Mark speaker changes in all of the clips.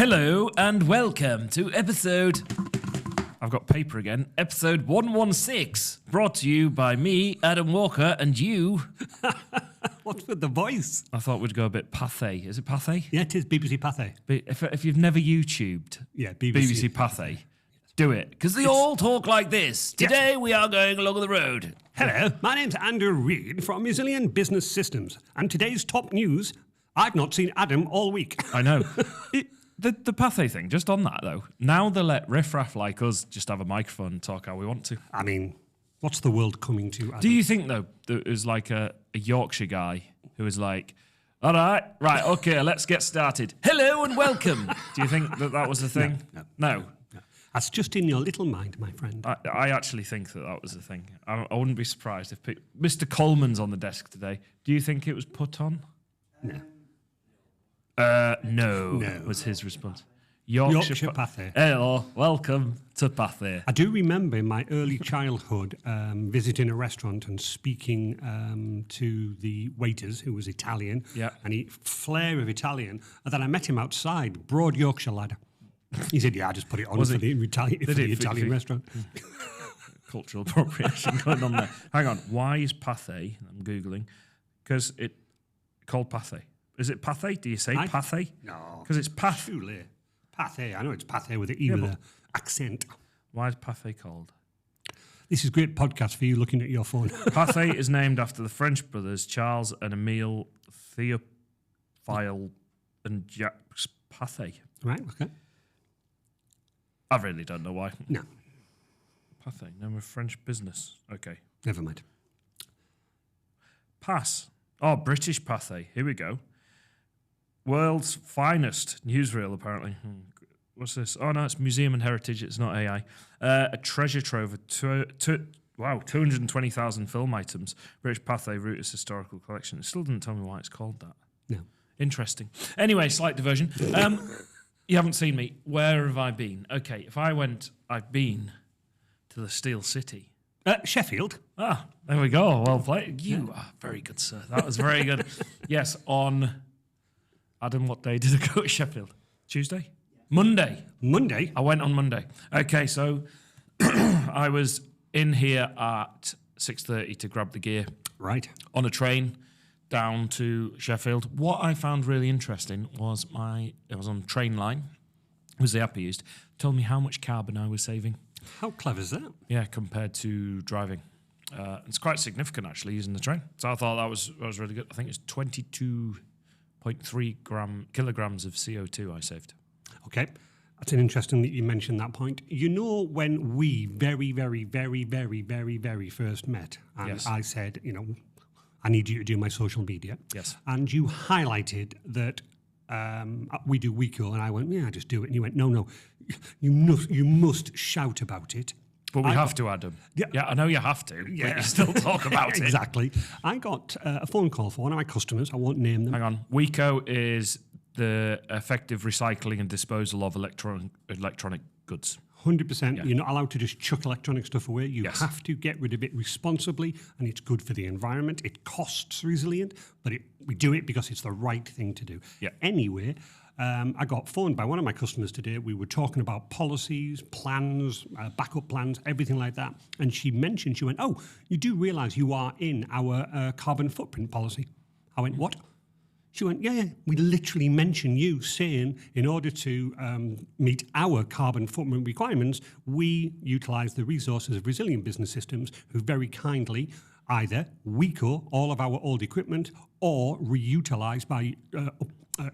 Speaker 1: Hello and welcome to episode... I've got paper again. Episode 116, brought to you by me, Adam Walker, and you...
Speaker 2: What's with the voice?
Speaker 1: I thought we'd go a bit Pathé. Is it Pathé?
Speaker 2: Yeah, it is BBC Pathé.
Speaker 1: If you've never YouTubed BBC Pathé, do it. Because they all talk like this. Today we are going along the road.
Speaker 2: Hello, my name's Andrew Reid from Resilient Business Systems. And today's top news, I've not seen Adam all week.
Speaker 1: I know. The Pathé thing, just on that though, now they let riffraff like us just have a microphone and talk how we want to.
Speaker 2: I mean, what's the world coming to, Adam?
Speaker 1: Do you think though, there was like a Yorkshire guy who was like, all right, okay, let's get started. Hello and welcome. Do you think that was the thing? No.
Speaker 2: That's just in your little mind, my friend.
Speaker 1: I actually think that was the thing. I wouldn't be surprised if Mr. Coleman's on the desk today. Do you think it was put on?
Speaker 2: No.
Speaker 1: No, was his response. Yorkshire
Speaker 2: Pathé.
Speaker 1: Hello, welcome to Pathé.
Speaker 2: I do remember in my early childhood visiting a restaurant and speaking to the waiters, who was Italian, and he flare of Italian, and then I met him outside, broad Yorkshire lad. He said, yeah, I just put it on for the Italian restaurant.
Speaker 1: Cultural appropriation going on there. Hang on, why is Pathé? I'm Googling. Because it's called Pathé. Is it Pathé? Do you say Pathé?
Speaker 2: No.
Speaker 1: Because it's Path.
Speaker 2: Pathé. I know it's Pathé with an E with an accent.
Speaker 1: Why is Pathé called?
Speaker 2: This is great podcast for you looking at your phone.
Speaker 1: Pathé is named after the French brothers Charles and Emile Théophile and Jacques Pathé.
Speaker 2: Right, okay.
Speaker 1: I really don't know why.
Speaker 2: No.
Speaker 1: Pathé, name of French business. Okay.
Speaker 2: Never mind.
Speaker 1: Pass. Oh, British Pathé. Here we go. World's finest newsreel, apparently. What's this? Oh, no, it's Museum and Heritage. It's not AI. A treasure trove of 220,000 film items. British Pathé Rooters Historical Collection. It still didn't tell me why it's called that.
Speaker 2: No.
Speaker 1: Interesting. Anyway, slight diversion. You haven't seen me. Where have I been? Okay, I've been to the Steel City.
Speaker 2: Sheffield.
Speaker 1: Ah, there we go. Well played. You are very good, sir. That was very good. Yes, on... Adam, what day did I go to Sheffield? Tuesday? Monday.
Speaker 2: Monday?
Speaker 1: I went on Monday. Okay, so I was in here at 6:30 to grab the gear.
Speaker 2: Right.
Speaker 1: On a train down to Sheffield. What I found really interesting was it was on train line. It was the app I used. Told me how much carbon I was saving.
Speaker 2: How clever is that?
Speaker 1: Yeah, compared to driving. It's quite significant, actually, using the train. So I thought that was really good. I think it's 22.3 kilograms of CO2 I saved.
Speaker 2: Okay. That's an interesting that you mentioned that point. You know, when we very, very, very, very, very, very first met, and yes. I said, I need you to do my social media.
Speaker 1: Yes.
Speaker 2: And you highlighted that we do Weco, and I went, yeah, just do it. And you went, no, you must shout about it.
Speaker 1: But we have to, Adam. Yeah, I know you have to, but you still talk about it.
Speaker 2: Exactly. I got a phone call for one of my customers. I won't name them.
Speaker 1: Hang on. Weco is the effective recycling and disposal of electronic goods.
Speaker 2: 100%. Yeah. You're not allowed to just chuck electronic stuff away. You have to get rid of it responsibly, and it's good for the environment. It costs Resilient, but we do it because it's the right thing to do.
Speaker 1: Yeah.
Speaker 2: Anyway, I got phoned by one of my customers today. We were talking about policies, plans, backup plans, everything like that. And she went, oh, you do realise you are in our carbon footprint policy. I went, what? She went, yeah, we literally mention you saying in order to meet our carbon footprint requirements, we utilise the resources of Resilient Business Systems, who very kindly either Weco all of our old equipment or reutilise by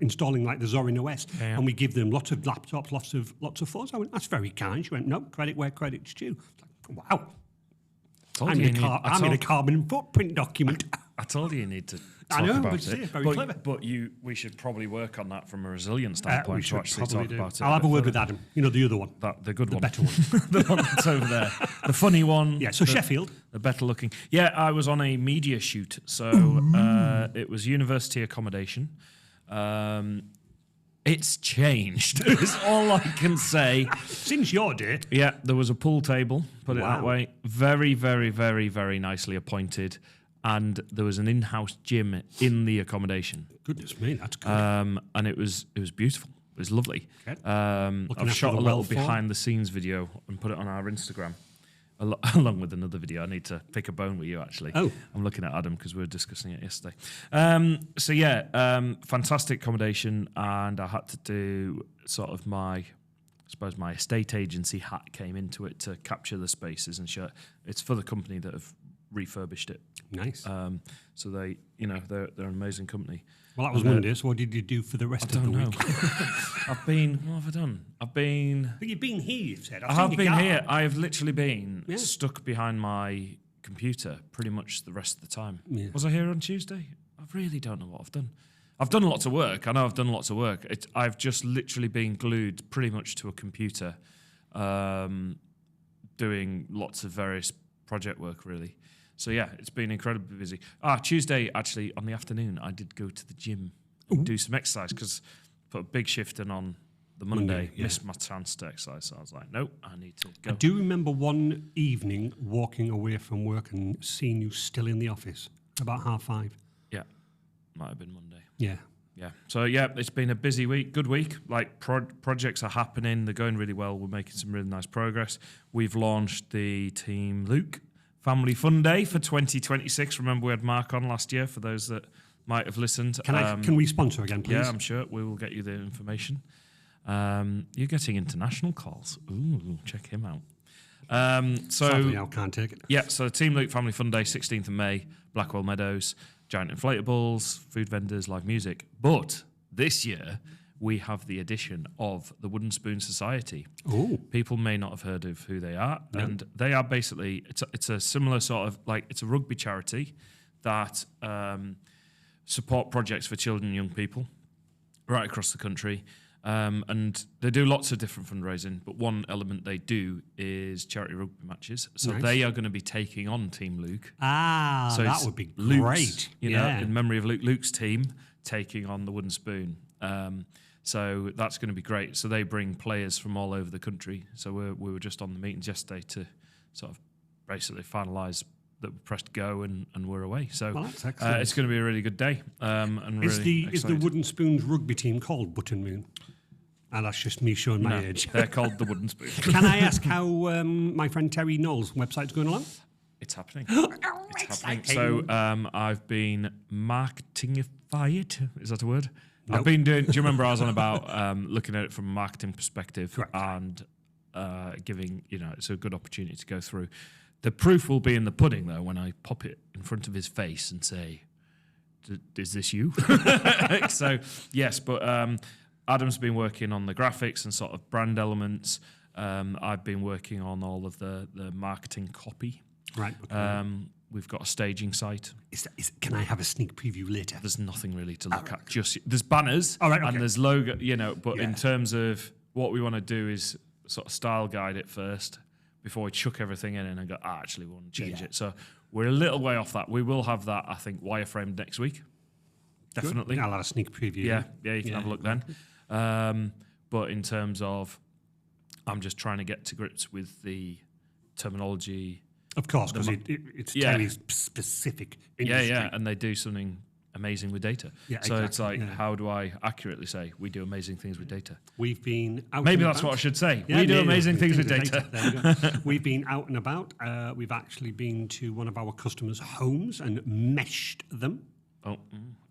Speaker 2: installing like the Zorin OS, and we give them lots of laptops, lots of phones. I went, that's very kind. She went, no, credit where credit's due. Like, wow. I'm in a carbon footprint document.
Speaker 1: I told you need to talk about it.
Speaker 2: Very clever.
Speaker 1: But we should probably work on that from a resilience standpoint to actually talk about it.
Speaker 2: I'll have a word with Adam. The other one.
Speaker 1: The good one.
Speaker 2: The better one.
Speaker 1: The one that's over there. The funny one.
Speaker 2: Yeah, so Sheffield.
Speaker 1: The better looking. Yeah, I was on a media shoot. So it was university accommodation. It's changed, is all I can say.
Speaker 2: Since your day.
Speaker 1: Yeah, there was a pool table, put it that way. Very, very, very, very nicely appointed. And there was an in-house gym in the accommodation.
Speaker 2: Goodness me, that's good.
Speaker 1: And it was beautiful. was lovely.
Speaker 2: Okay.
Speaker 1: I've
Speaker 2: after
Speaker 1: shot a
Speaker 2: the
Speaker 1: little
Speaker 2: welfare.
Speaker 1: behind the scenes video and put it on our Instagram. Along with another video. I need to pick a bone with you, actually.
Speaker 2: Oh.
Speaker 1: I'm looking at Adam because we were discussing it yesterday. Fantastic accommodation, and I had to do sort of my estate agency hat came into it to capture the spaces and show. It's for the company that have refurbished it.
Speaker 2: Nice.
Speaker 1: So they're an amazing company.
Speaker 2: Well, that was Monday, so what did you do for the rest of the week?
Speaker 1: What have I done?
Speaker 2: But you've been here, you've said.
Speaker 1: I have been here. I have literally been stuck behind my computer pretty much the rest of the time.
Speaker 2: Yeah.
Speaker 1: Was I here on Tuesday? I really don't know what I've done. I've done lots of work. I know I've done lots of work. I've just literally been glued pretty much to a computer, doing lots of various project work, really. So, yeah, it's been incredibly busy. Tuesday, actually, on the afternoon, I did go to the gym and do some exercise because put a big shift in on the Monday, missed my chance to exercise. So I was like, nope, I need to go.
Speaker 2: I do remember one evening walking away from work and seeing you still in the office about 5:30.
Speaker 1: Yeah, might have been Monday.
Speaker 2: Yeah.
Speaker 1: Yeah. So, yeah, it's been a busy week, good week. Like, projects are happening. They're going really well. We're making some really nice progress. We've launched the Team Luke Family Fun Day for 2026. Remember, we had Mark on last year, for those that might have listened.
Speaker 2: Can we sponsor again, please?
Speaker 1: Yeah, I'm sure. We will get you the information. You're getting international calls. Ooh, check him out.
Speaker 2: Sadly, I can't take it.
Speaker 1: Yeah, so Team Luke Family Fun Day, 16th of May, Blackwell Meadows, giant inflatables, food vendors, live music. But this year, we have the addition of the Wooden Spoon Society.
Speaker 2: Oh.
Speaker 1: People may not have heard of who they are, and they are basically, it's a similar sort of, like, it's a rugby charity that support projects for children and young people right across the country. And they do lots of different fundraising, but one element they do is charity rugby matches. So they are going to be taking on Team Luke.
Speaker 2: So that would be
Speaker 1: Luke's,
Speaker 2: great.
Speaker 1: In memory of Luke's team taking on the Wooden Spoon. So that's going to be great. So they bring players from all over the country. So we were just on the meetings yesterday to sort of basically finalise that we pressed go and we're away. So
Speaker 2: that's excellent.
Speaker 1: it's going to be a really good day. And
Speaker 2: Is
Speaker 1: really
Speaker 2: the Wooden Spoons rugby team called Button Moon? And that's just me showing my age.
Speaker 1: They're called the Wooden Spoon.
Speaker 2: Can I ask how my friend Terry Knowles' website's going along?
Speaker 1: It's happening. It's happening. So I've been marketingified. Is that a word?
Speaker 2: Nope.
Speaker 1: I've been doing. Do you remember I was on about looking at it from a marketing perspective?
Speaker 2: Correct.
Speaker 1: And giving, it's a good opportunity to go through. The proof will be in the pudding, though, when I pop it in front of his face and say, "Is this you?" So yes, but Adam's been working on the graphics and sort of brand elements. I've been working on all of the marketing copy.
Speaker 2: Right. Okay.
Speaker 1: We've got a staging site.
Speaker 2: Can I have a sneak preview later?
Speaker 1: There's nothing really to look at. There's banners
Speaker 2: okay.
Speaker 1: and there's logo, but in terms of what we want to do is sort of style guide it first before we chuck everything in and go, actually, we want to change it. So we're a little way off that. We will have that, I think, wireframed next week. Definitely.
Speaker 2: I'll have a sneak preview.
Speaker 1: Yeah, you can have a look then. But in terms of, I'm just trying to get to grips with the terminology.
Speaker 2: Of course, because it's Terry's specific industry.
Speaker 1: Yeah, and they do something amazing with data.
Speaker 2: Yeah,
Speaker 1: so
Speaker 2: exactly.
Speaker 1: it's like, how do I accurately say we do amazing things with data?
Speaker 2: We've been out.
Speaker 1: Maybe
Speaker 2: and
Speaker 1: that's
Speaker 2: about.
Speaker 1: what I should say.
Speaker 2: Yeah,
Speaker 1: we do amazing things with data.
Speaker 2: There you go. We've been out and about. We've actually been to one of our customers' homes and meshed them.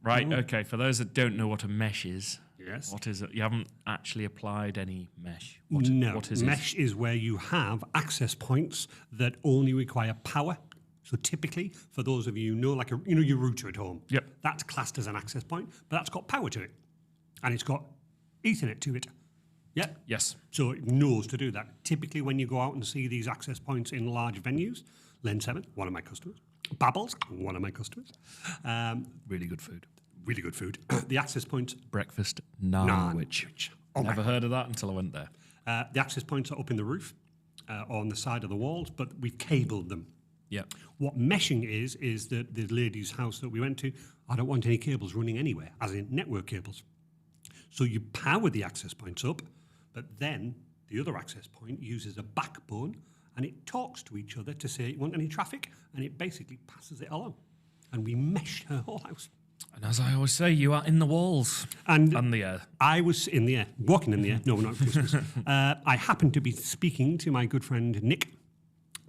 Speaker 1: Right. Okay. For those that don't know what a mesh is,
Speaker 2: yes,
Speaker 1: what is it? You haven't actually applied any mesh.
Speaker 2: What is
Speaker 1: mesh
Speaker 2: is where you have access points that only require power. So typically, for those of you who know, like your router at home, that's classed as an access point, but that's got power to it, and it's got Ethernet to it. Yeah.
Speaker 1: Yes.
Speaker 2: So it knows to do that. Typically, when you go out and see these access points in large venues, Len 7, one of my customers, Babbles, one of my customers,
Speaker 1: really good food.
Speaker 2: Really good food. The access points.
Speaker 1: Breakfast Norwich. Never heard of that until I went there.
Speaker 2: The access points are up in the roof or on the side of the walls, but we've cabled them.
Speaker 1: Yeah.
Speaker 2: What meshing is that the lady's house that we went to, I don't want any cables running anywhere, as in network cables. So you power the access points up, but then the other access point uses a backbone and it talks to each other to say, you want any traffic? And it basically passes it along. And we meshed her whole house.
Speaker 1: And as I always say, you are in the walls
Speaker 2: And
Speaker 1: the air.
Speaker 2: I was in the air, walking in the air. No, not Christmas. I happened to be speaking to my good friend Nick,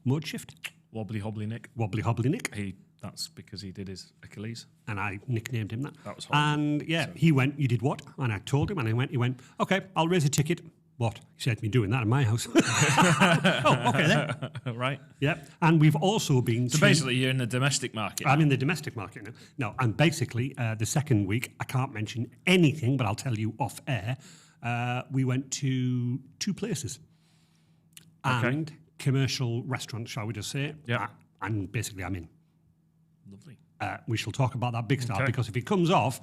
Speaker 2: Mode Shift.
Speaker 1: Wobbly Hobbly Nick.
Speaker 2: Wobbly Hobbly Nick.
Speaker 1: That's because he did his Achilles.
Speaker 2: And I nicknamed him that.
Speaker 1: That was horrible.
Speaker 2: And yeah, he went, you did what? And I told him, and he went, okay, I'll raise a ticket. What? He said me doing that in my house. Oh, okay then.
Speaker 1: Right.
Speaker 2: Yeah. And we've also been
Speaker 1: So basically, you're in the domestic market.
Speaker 2: I'm in the domestic market now. No, and basically, the second week, I can't mention anything, but I'll tell you off air, we went to 2 places. And commercial restaurants, shall we just say.
Speaker 1: Yeah.
Speaker 2: And basically, I'm in.
Speaker 1: Lovely.
Speaker 2: We shall talk about that big star, because if it comes off,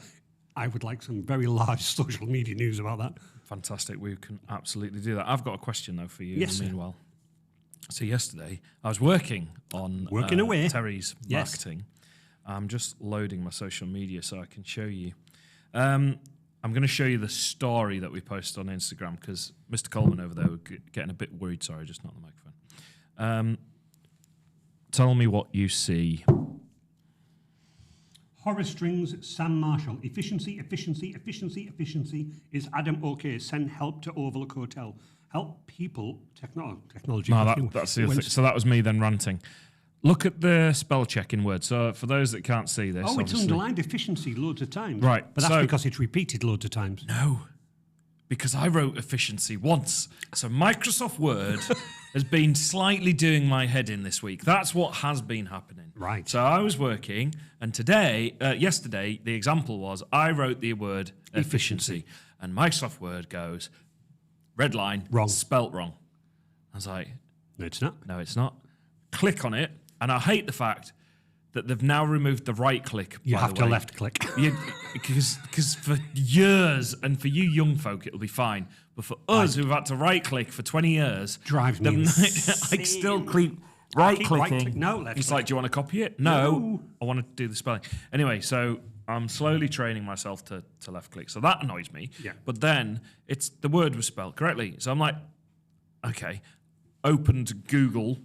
Speaker 2: I would like some very large social media news about that.
Speaker 1: Fantastic. We can absolutely do that. I've got a question, though, for you
Speaker 2: Yes,
Speaker 1: in the meanwhile. So yesterday, I was working on
Speaker 2: away.
Speaker 1: Terry's
Speaker 2: Yes.
Speaker 1: marketing. I'm just loading my social media so I can show you. I'm going to show you the story that we posted on Instagram, because Mr. Coleman over there was getting a bit worried. Sorry, just not the microphone. Tell me what you see.
Speaker 2: Horace Strings, Sam Marshall. Efficiency is Adam okay. Send help to Overlook Hotel. Help people, technology.
Speaker 1: No, that's the other thing. So that was me then ranting. Look at the spell check in Word. So for those that can't see this,
Speaker 2: it's underlined efficiency loads of times.
Speaker 1: Right,
Speaker 2: But that's
Speaker 1: so-
Speaker 2: because it's repeated loads of times.
Speaker 1: No, because I wrote efficiency once. So Microsoft Word has been slightly doing my head in this week. That's what has been happening.
Speaker 2: Right.
Speaker 1: So I was working, and yesterday, the example was I wrote the word efficiency, and Microsoft Word goes, red line,
Speaker 2: Wrong.
Speaker 1: spelt wrong. I was like,
Speaker 2: No, it's not.
Speaker 1: no, it's not. Click on it, and I hate the fact that they've now removed the right click.
Speaker 2: You
Speaker 1: by
Speaker 2: have
Speaker 1: the
Speaker 2: to
Speaker 1: way.
Speaker 2: left click.
Speaker 1: Because for years, and for you young folk, it'll be fine. But for us who've had to right click for 20 years,
Speaker 2: Drives me
Speaker 1: I
Speaker 2: insane.
Speaker 1: still keep right
Speaker 2: keep
Speaker 1: clicking.
Speaker 2: right-click. No, left
Speaker 1: It's
Speaker 2: click.
Speaker 1: like, do you want to copy it? No. I want to do the spelling. Anyway, so I'm slowly training myself to left click. So that annoys me.
Speaker 2: Yeah.
Speaker 1: But then the word was spelled correctly. So I'm like, okay, opened Google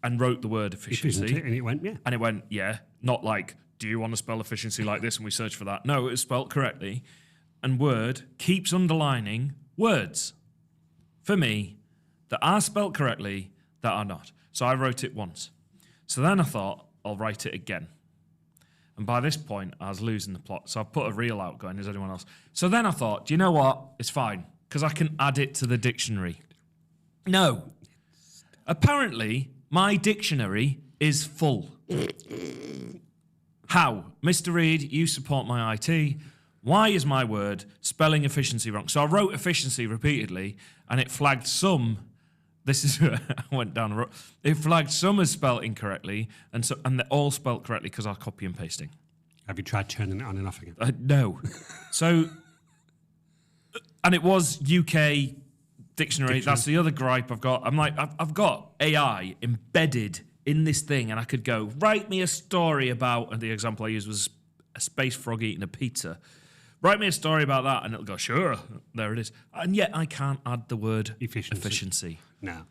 Speaker 1: and wrote the word efficiency.
Speaker 2: And it went, yeah.
Speaker 1: And it went, yeah, not like, do you want to spell efficiency like this? And we search for that. No, it was spelled correctly. And Word keeps underlining words for me that are spelled correctly that are not. So I wrote it once. So then I thought, I'll write it again. And by this point, I was losing the plot. So I put a reel out going, is anyone else? So then I thought, do you know what? It's fine, because I can add it to the dictionary. No. Apparently, my dictionary is full. How? Mr. Reed, you support my IT. Why is my word spelling efficiency wrong? So I wrote efficiency repeatedly, and it flagged some. This is I went down the road. It flagged some as spelled incorrectly, and they're all spelled correctly because I was copy and pasting.
Speaker 2: Have you tried turning it on and off again?
Speaker 1: No. So, and it was UK dictionary. That's the other gripe I've got. I'm like, I've got AI embedded in this thing, and I could go, write me a story about, and the example I used was a space frog eating a pizza. Write me a story about that, and it'll go, sure, there it is. And yet I can't add the word efficiency.
Speaker 2: No.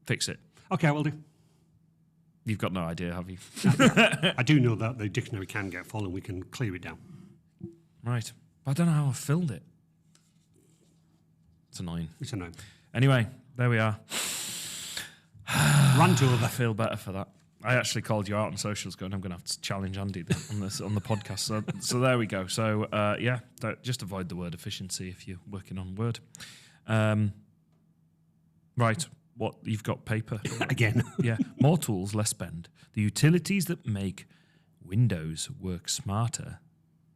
Speaker 1: Fix it.
Speaker 2: Okay, I will do.
Speaker 1: You've got no idea, have you?
Speaker 2: I do know that the dictionary can get full and we can clear it down.
Speaker 1: Right. But I don't know how I filled it. It's annoying.
Speaker 2: It's annoying.
Speaker 1: Anyway, there we are.
Speaker 2: Rant over.
Speaker 1: I feel better for that. I actually called you out on socials going, I'm going to have to challenge Andy on the podcast. So there we go. So, just avoid the word efficiency if you're working on Word. Right. What? You've got paper.
Speaker 2: Again.
Speaker 1: Yeah. More tools, less spend. The utilities that make Windows work smarter.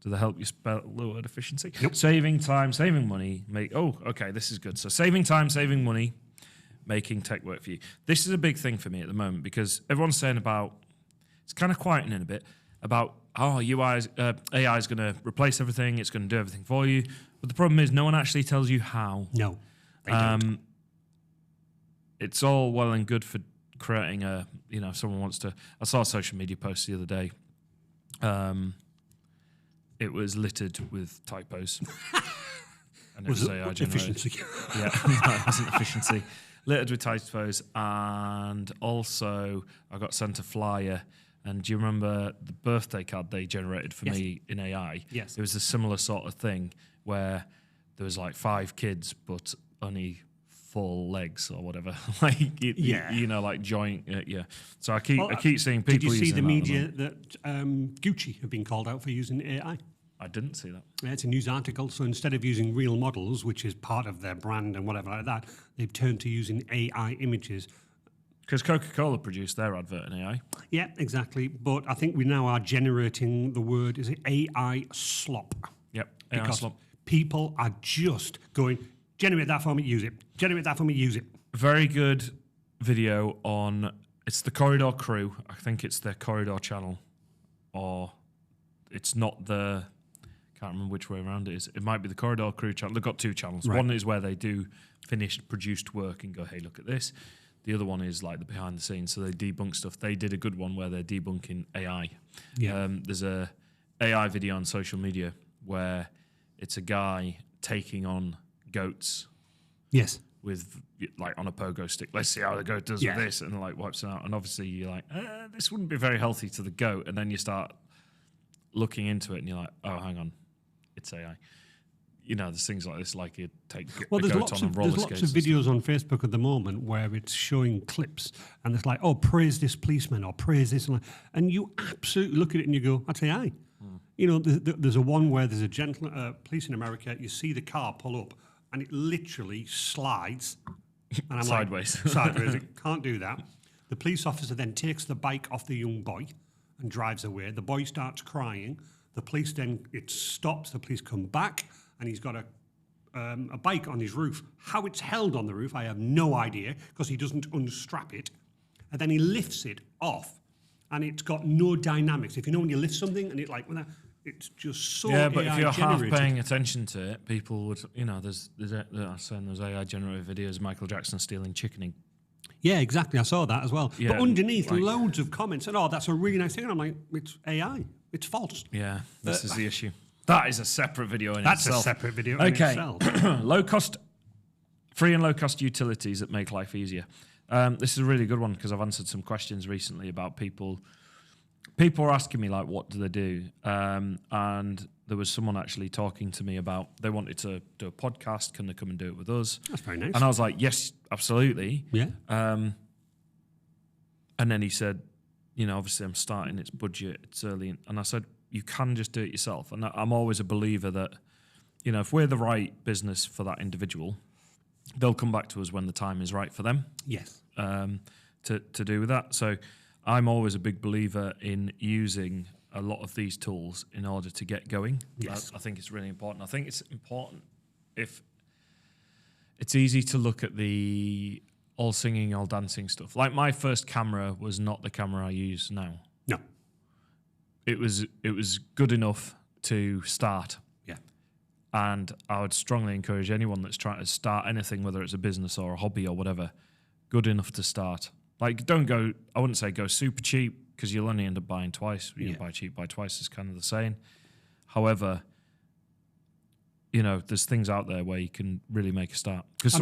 Speaker 1: Do they help you spell the word efficiency?
Speaker 2: Nope.
Speaker 1: Saving time, saving money. This is good. So saving time, saving money, making tech work for you. This is a big thing for me at the moment because everyone's saying about, it's kind of quietening a bit, about, AI is going to replace everything, it's going to do everything for you. But the problem is no one actually tells you how.
Speaker 2: No. They don't.
Speaker 1: It's all well and good for creating if someone wants to, I saw a social media post the other day. It was littered with typos. And it was AI generated.
Speaker 2: Efficiency.
Speaker 1: Yeah, no, it wasn't efficiency. Littered with typos, and also I got sent a flyer And do you remember the birthday card they generated for me in AI?
Speaker 2: Yes.
Speaker 1: It was a similar sort of thing where there was like 5 kids, but only 4 legs or whatever. Like, you know, like joint. Yeah. So I keep seeing people.
Speaker 2: Did you see
Speaker 1: using
Speaker 2: the
Speaker 1: that
Speaker 2: media that Gucci have been called out for using AI?
Speaker 1: I didn't see that.
Speaker 2: Yeah, it's a news article. So instead of using real models, which is part of their brand and whatever like that, they've turned to using AI images.
Speaker 1: Because Coca-Cola produced their advert in AI.
Speaker 2: Yeah, exactly. But I think we now are generating the word, is it AI slop?
Speaker 1: Yep. AI
Speaker 2: Because
Speaker 1: slop.
Speaker 2: people are just going, generate that for me, use it. Generate that for me, use it.
Speaker 1: Very good video on, it's the Corridor Crew. I think it's their Corridor channel. Or it's not the, can't remember which way around it is. It might be the Corridor Crew channel. They've got 2 channels.
Speaker 2: Right.
Speaker 1: One is where they do finished, produced work and go, hey, look at this. The other one is like the behind the scenes. So they debunk stuff. They did a good one where they're debunking AI.
Speaker 2: Yeah.
Speaker 1: There's a AI video on social media where it's a guy taking on goats
Speaker 2: Yes.
Speaker 1: with like on a pogo stick. Let's see how the goat does with this, and like wipes it out. And obviously you're like, this wouldn't be very healthy to the goat. And then you start looking into it, and you're like, oh, hang on, it's AI. You know, there's things like this, like you take a goat on roller skates.
Speaker 2: There's lots of videos on Facebook at the moment where it's showing clips, and it's like, oh, praise this policeman or praise this, and you absolutely look at it and you go, that's AI. You know, there's a one where there's a police in America. You see the car pull up, and it literally slides. And I'm
Speaker 1: Sideways.
Speaker 2: Like, sideways. It can't do that. The police officer then takes the bike off the young boy and drives away. The boy starts crying. The police then, it stops. The police come back, and he's got a bike on his roof. How it's held on the roof, I have no idea, because he doesn't unstrap it. And then he lifts it off, and it's got no dynamics. If you know when you lift something, and it's just so
Speaker 1: yeah, but
Speaker 2: AI
Speaker 1: if you're
Speaker 2: generated.
Speaker 1: half paying attention to it, people would, you know, there's AI generated videos of Michael Jackson stealing chickening.
Speaker 2: Yeah, exactly. I saw that as well.
Speaker 1: Yeah,
Speaker 2: but underneath,
Speaker 1: like,
Speaker 2: loads of comments and, oh, that's a really nice thing. And I'm like, it's AI. It's false.
Speaker 1: Yeah, this is the issue. That is a separate video in
Speaker 2: That's
Speaker 1: itself.
Speaker 2: a separate video in itself.
Speaker 1: Free and low cost utilities that make life easier. This is a really good one because I've answered some questions recently about people. People are asking me, like, what do they do? And there was someone actually talking to me about they wanted to do a podcast. Can they come and do it with us?
Speaker 2: That's very nice.
Speaker 1: And I was like, yes, absolutely.
Speaker 2: Yeah.
Speaker 1: And then he said, you know, obviously I'm starting, it's budget, it's early. And I said, you can just do it yourself. And I'm always a believer that, you know, if we're the right business for that individual, they'll come back to us when the time is right for them.
Speaker 2: Yes.
Speaker 1: To do with that. So I'm always a big believer in using a lot of these tools in order to get going.
Speaker 2: Yes.
Speaker 1: I think it's really important. I think it's important if it's easy to look at the all singing, all dancing stuff. Like my first camera was not the camera I use now.
Speaker 2: No.
Speaker 1: It was good enough to start.
Speaker 2: Yeah.
Speaker 1: And I would strongly encourage anyone that's trying to start anything, whether it's a business or a hobby or whatever, good enough to start. Like, don't go, I wouldn't say go super cheap because you'll only end up buying twice. You buy cheap, buy twice is kind of the saying. However, you know, there's things out there where you can really make a start. Because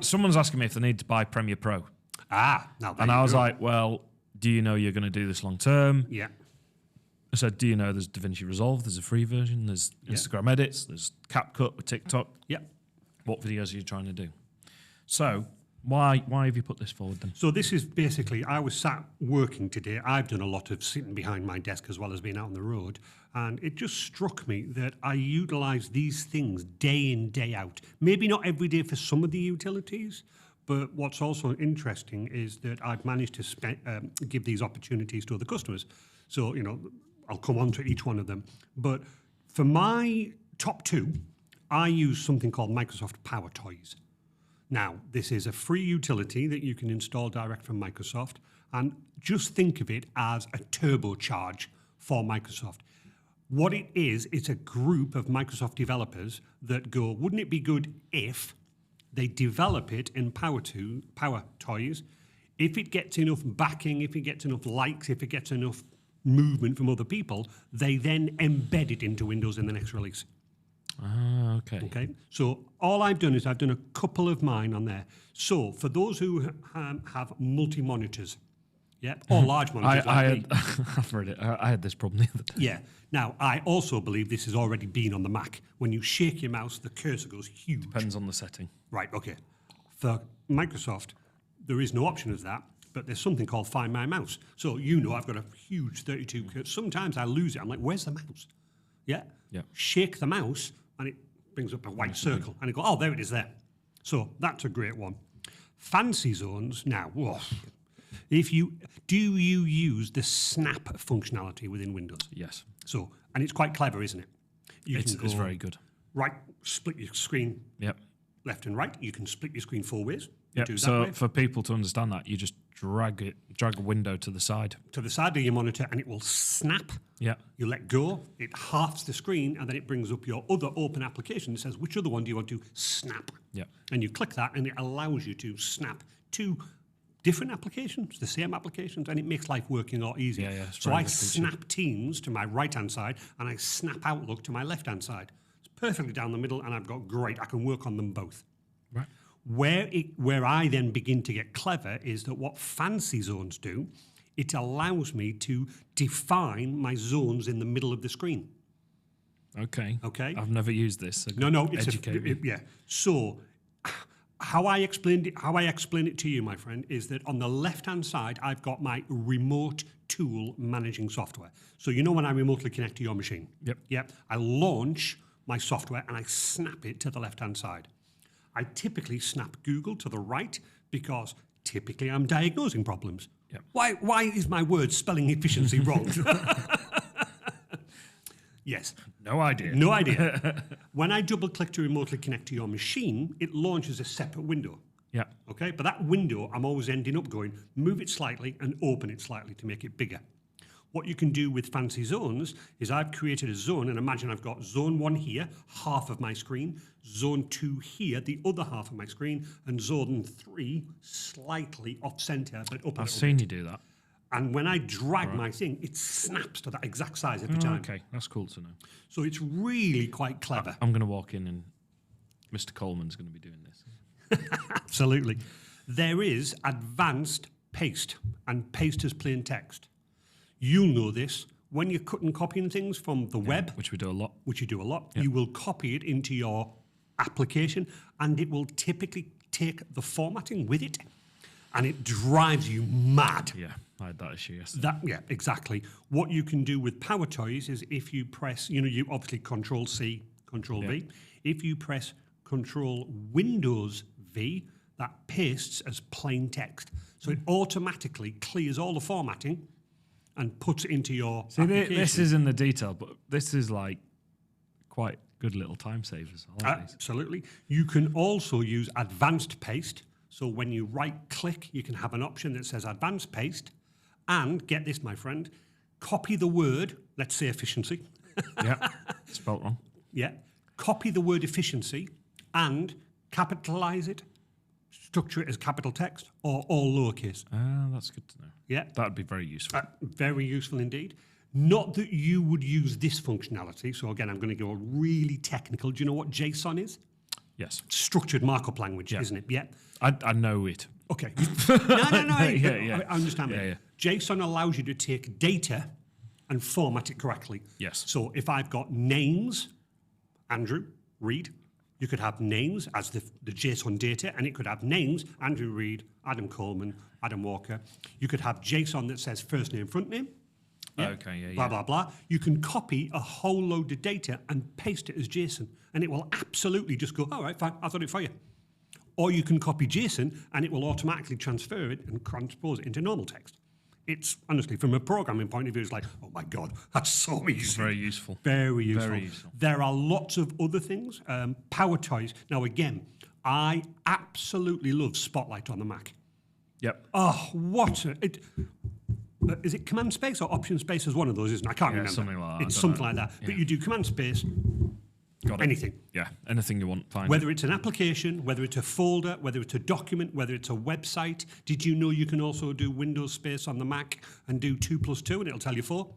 Speaker 1: someone's asking me if they need to buy Premiere Pro.
Speaker 2: Now
Speaker 1: and I was like, well, do you know you're going to do this long term?
Speaker 2: Yeah.
Speaker 1: I said, do you know there's DaVinci Resolve, there's a free version, there's Instagram edits, there's CapCut with TikTok.
Speaker 2: Yeah.
Speaker 1: What videos are you trying to do? So why have you put this forward then?
Speaker 2: So this is basically, I was sat working today. I've done a lot of sitting behind my desk as well as being out on the road. And it just struck me that I utilise these things day in, day out. Maybe not every day for some of the utilities, but what's also interesting is that I've managed to give these opportunities to other customers. So, you know, I'll come on to each one of them. But for my top 2, I use something called Microsoft Power Toys. Now, this is a free utility that you can install direct from Microsoft, and just think of it as a turbocharge for Microsoft. What it is, it's a group of Microsoft developers that go, wouldn't it be good if they develop it in Power Toys? If it gets enough backing, if it gets enough likes, if it gets enough movement from other people, they then embed it into Windows in the next release.
Speaker 1: Ah, okay.
Speaker 2: Okay. So all I've done is I've done a couple of mine on there. So for those who have multi-monitors, Yep. Or large monitors.
Speaker 1: I
Speaker 2: like
Speaker 1: had, I've read it. I had this problem the other day.
Speaker 2: Yeah. Now, I also believe this has already been on the Mac. When you shake your mouse, the cursor goes huge.
Speaker 1: Depends on the setting.
Speaker 2: Right, okay. For Microsoft, there is no option as that, but there's something called Find My Mouse. So I've got a huge 32 cursor. Sometimes I lose it. I'm like, where's the mouse? Yeah?
Speaker 1: Yeah.
Speaker 2: Shake the mouse, and it brings up a white circle. And I go, oh, there it is there. So that's a great one. Fancy zones, now, whoa. Do you use the snap functionality within Windows?
Speaker 1: Yes.
Speaker 2: So, and it's quite clever, isn't it?
Speaker 1: It's very good.
Speaker 2: Right, split your screen
Speaker 1: Yep.
Speaker 2: left and right. You can split your screen 4 ways.
Speaker 1: Yep.
Speaker 2: Do that
Speaker 1: So
Speaker 2: way.
Speaker 1: for people to understand that, you just drag a window to the side.
Speaker 2: To the side of your monitor, and it will snap.
Speaker 1: Yeah.
Speaker 2: You let go, it halves the screen, and then it brings up your other open application that says, which other one do you want to snap?
Speaker 1: Yeah.
Speaker 2: And you click that, and it allows you to snap to different applications, the same applications, and it makes life working a lot easier.
Speaker 1: Yeah, it's
Speaker 2: so
Speaker 1: very
Speaker 2: I
Speaker 1: good feature.
Speaker 2: snap Teams to my right-hand side, and I snap Outlook to my left-hand side. It's perfectly down the middle, and I've got great, I can work on them both.
Speaker 1: Right.
Speaker 2: Where I then begin to get clever is that what fancy zones do, it allows me to define my zones in the middle of the screen.
Speaker 1: Okay.
Speaker 2: Okay.
Speaker 1: I've never used this. So
Speaker 2: No, it's
Speaker 1: educate me.
Speaker 2: yeah. So how I explain it to you, my friend, is that on the left-hand side, I've got my remote tool managing software. So when I remotely connect to your machine.
Speaker 1: Yep.
Speaker 2: Yep. I launch my software and I snap it to the left-hand side. I typically snap Google to the right because typically I'm diagnosing problems.
Speaker 1: Yep.
Speaker 2: Why is my word spelling efficiency wrong? Yes.
Speaker 1: No idea.
Speaker 2: No idea. When I double click to remotely connect to your machine, it launches a separate window.
Speaker 1: Yeah.
Speaker 2: Okay, but that window, I'm always ending up going, move it slightly and open it slightly to make it bigger. What you can do with fancy zones is I've created a zone, and imagine I've got zone 1 here, half of my screen, zone 2 here, the other half of my screen, and zone 3 slightly off center, but up a
Speaker 1: I've
Speaker 2: little
Speaker 1: seen
Speaker 2: bit.
Speaker 1: you do that.
Speaker 2: And when I drag my thing, it snaps to that exact size every time.
Speaker 1: Okay, that's cool to know.
Speaker 2: So it's really quite clever.
Speaker 1: I'm going to walk in and Mr. Coleman's going to be doing this.
Speaker 2: Absolutely. There is advanced paste, and paste is plain text. You'll know this. When you're cutting copying things from the web,
Speaker 1: Which we do a lot.
Speaker 2: which you do a lot, you will copy it into your application, and it will typically take the formatting with it, and it drives you mad.
Speaker 1: Yeah, I had that issue yesterday.
Speaker 2: Yeah, exactly. What you can do with Power Toys is if you press, you obviously Control C, Control V. If you press Control Windows V, that pastes as plain text. So it automatically clears all the formatting and puts it into your application.
Speaker 1: This is in the detail, but this is like quite good little time savers. I like these.
Speaker 2: Absolutely. You can also use advanced paste. So when you right click, you can have an option that says advanced paste. And get this, my friend, copy the word, let's say efficiency.
Speaker 1: Yeah, spelt wrong.
Speaker 2: Yeah. Copy the word efficiency and capitalize it, structure it as capital text or all lowercase.
Speaker 1: That's good to know.
Speaker 2: Yeah.
Speaker 1: That would be very useful.
Speaker 2: Very useful indeed. Not that you would use this functionality. So again, I'm going to go really technical. Do you know what JSON is?
Speaker 1: Yes.
Speaker 2: Structured markup language, isn't it? Yeah.
Speaker 1: I know it.
Speaker 2: Okay. No.
Speaker 1: Yeah.
Speaker 2: I understand that.
Speaker 1: Yeah.
Speaker 2: JSON allows you to take data and format it correctly.
Speaker 1: Yes.
Speaker 2: So if I've got names, Andrew, Reed, you could have names as the JSON data, and it could have names, Andrew Reed, Adam Coleman, Adam Walker. You could have JSON that says first name, front name.
Speaker 1: Okay,
Speaker 2: Blah, blah, blah. You can copy a whole load of data and paste it as JSON, and it will absolutely just go, all right, fine, I've done it for you. Or you can copy JSON, and it will automatically transfer it and transpose it into normal text. It's, honestly, from a programming point of view, it's like, oh my God, that's so easy.
Speaker 1: It's very useful.
Speaker 2: Very useful.
Speaker 1: Very useful.
Speaker 2: There are lots of other things. Power Toys. Now, again, I absolutely love Spotlight on the Mac.
Speaker 1: Yep.
Speaker 2: Oh, what a... is it Command Space or Option Space is one of those, isn't it? I can't remember.
Speaker 1: Something like that.
Speaker 2: It's
Speaker 1: I don't
Speaker 2: something
Speaker 1: know.
Speaker 2: like that.
Speaker 1: Yeah.
Speaker 2: But you do Command Space,
Speaker 1: Got it.
Speaker 2: anything.
Speaker 1: Yeah, anything you want, fine.
Speaker 2: Whether it's an application, whether it's a folder, whether it's a document, whether it's a website. Did you know you can also do Windows Space on the Mac and do 2 + 2 and it'll tell you 4?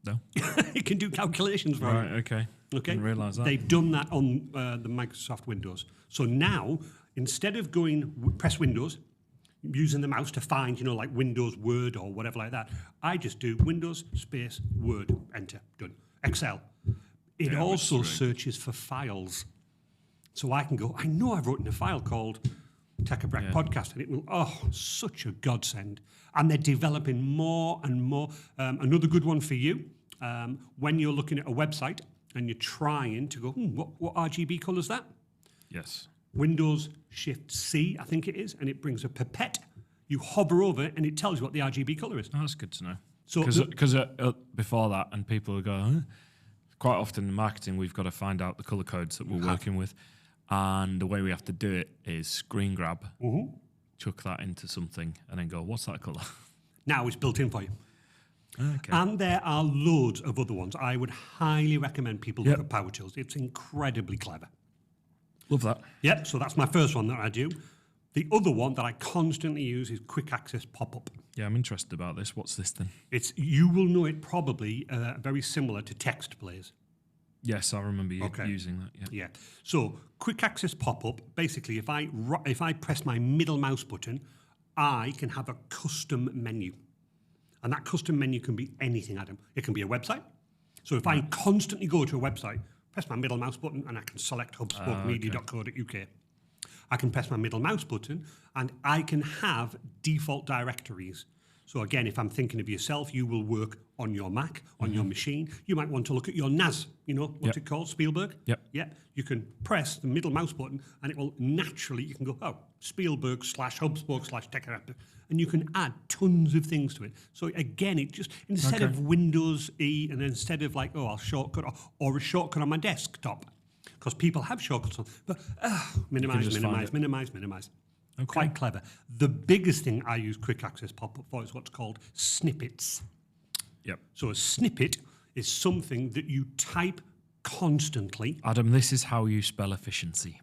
Speaker 1: No.
Speaker 2: It can do calculations for you.
Speaker 1: Right, okay.
Speaker 2: Okay.
Speaker 1: Didn't realise that.
Speaker 2: They've done that on the Microsoft Windows. So now, instead of going press Windows, using the mouse to find, like Windows Word or whatever like that. I just do Windows space Word, enter, done. Excel. It also searches for files. So I can go, I know I've written a file called Take a Break Podcast, and it will, such a godsend. And they're developing more and more. Another good one for you, when you're looking at a website and you're trying to go, what RGB colour is that?
Speaker 1: Yes.
Speaker 2: Windows Shift C, I think it is, and it brings a pipette. You hover over it and it tells you what the RGB colour is.
Speaker 1: Oh, that's good to know.
Speaker 2: So
Speaker 1: Because before that, and people will go, huh? Quite often in marketing, we've got to find out the colour codes that we're working with. And the way we have to do it is screen grab, chuck that into something, and then go, what's that colour?
Speaker 2: Now it's built in for you.
Speaker 1: Okay.
Speaker 2: And there are loads of other ones. I would highly recommend people look at Power Tools. It's incredibly clever.
Speaker 1: Love that.
Speaker 2: Yep, so that's my first one that I do. The other one that I constantly use is Quick Access Pop-Up.
Speaker 1: Yeah, I'm interested about this. What's this then?
Speaker 2: You will know it probably very similar to Text Plays.
Speaker 1: Yes, I remember you using that.
Speaker 2: Yeah. So Quick Access Pop-Up, basically, if I press my middle mouse button, I can have a custom menu. And that custom menu can be anything, Adam. It can be a website. So if I constantly go to a website, press my middle mouse button and I can select hubspokemedia.co.uk. I can press my middle mouse button and I can have default directories. So again, if I'm thinking of yourself, you will work on your Mac, on your machine. You might want to look at your NAS, what's it called, Spielberg?
Speaker 1: Yep.
Speaker 2: Yeah. You can press the middle mouse button and it will naturally, you can go, Spielberg /Hubspoke /Tech, and you can add tons of things to it. So again, it just, instead of Windows E and instead of I'll shortcut or a shortcut on my desktop, because people have shortcuts on, but minimize. Okay. Quite clever. The biggest thing I use Quick Access Pop-Up for is what's called snippets.
Speaker 1: Yep.
Speaker 2: So a snippet is something that you type constantly.
Speaker 1: Adam, this is how you spell efficiency.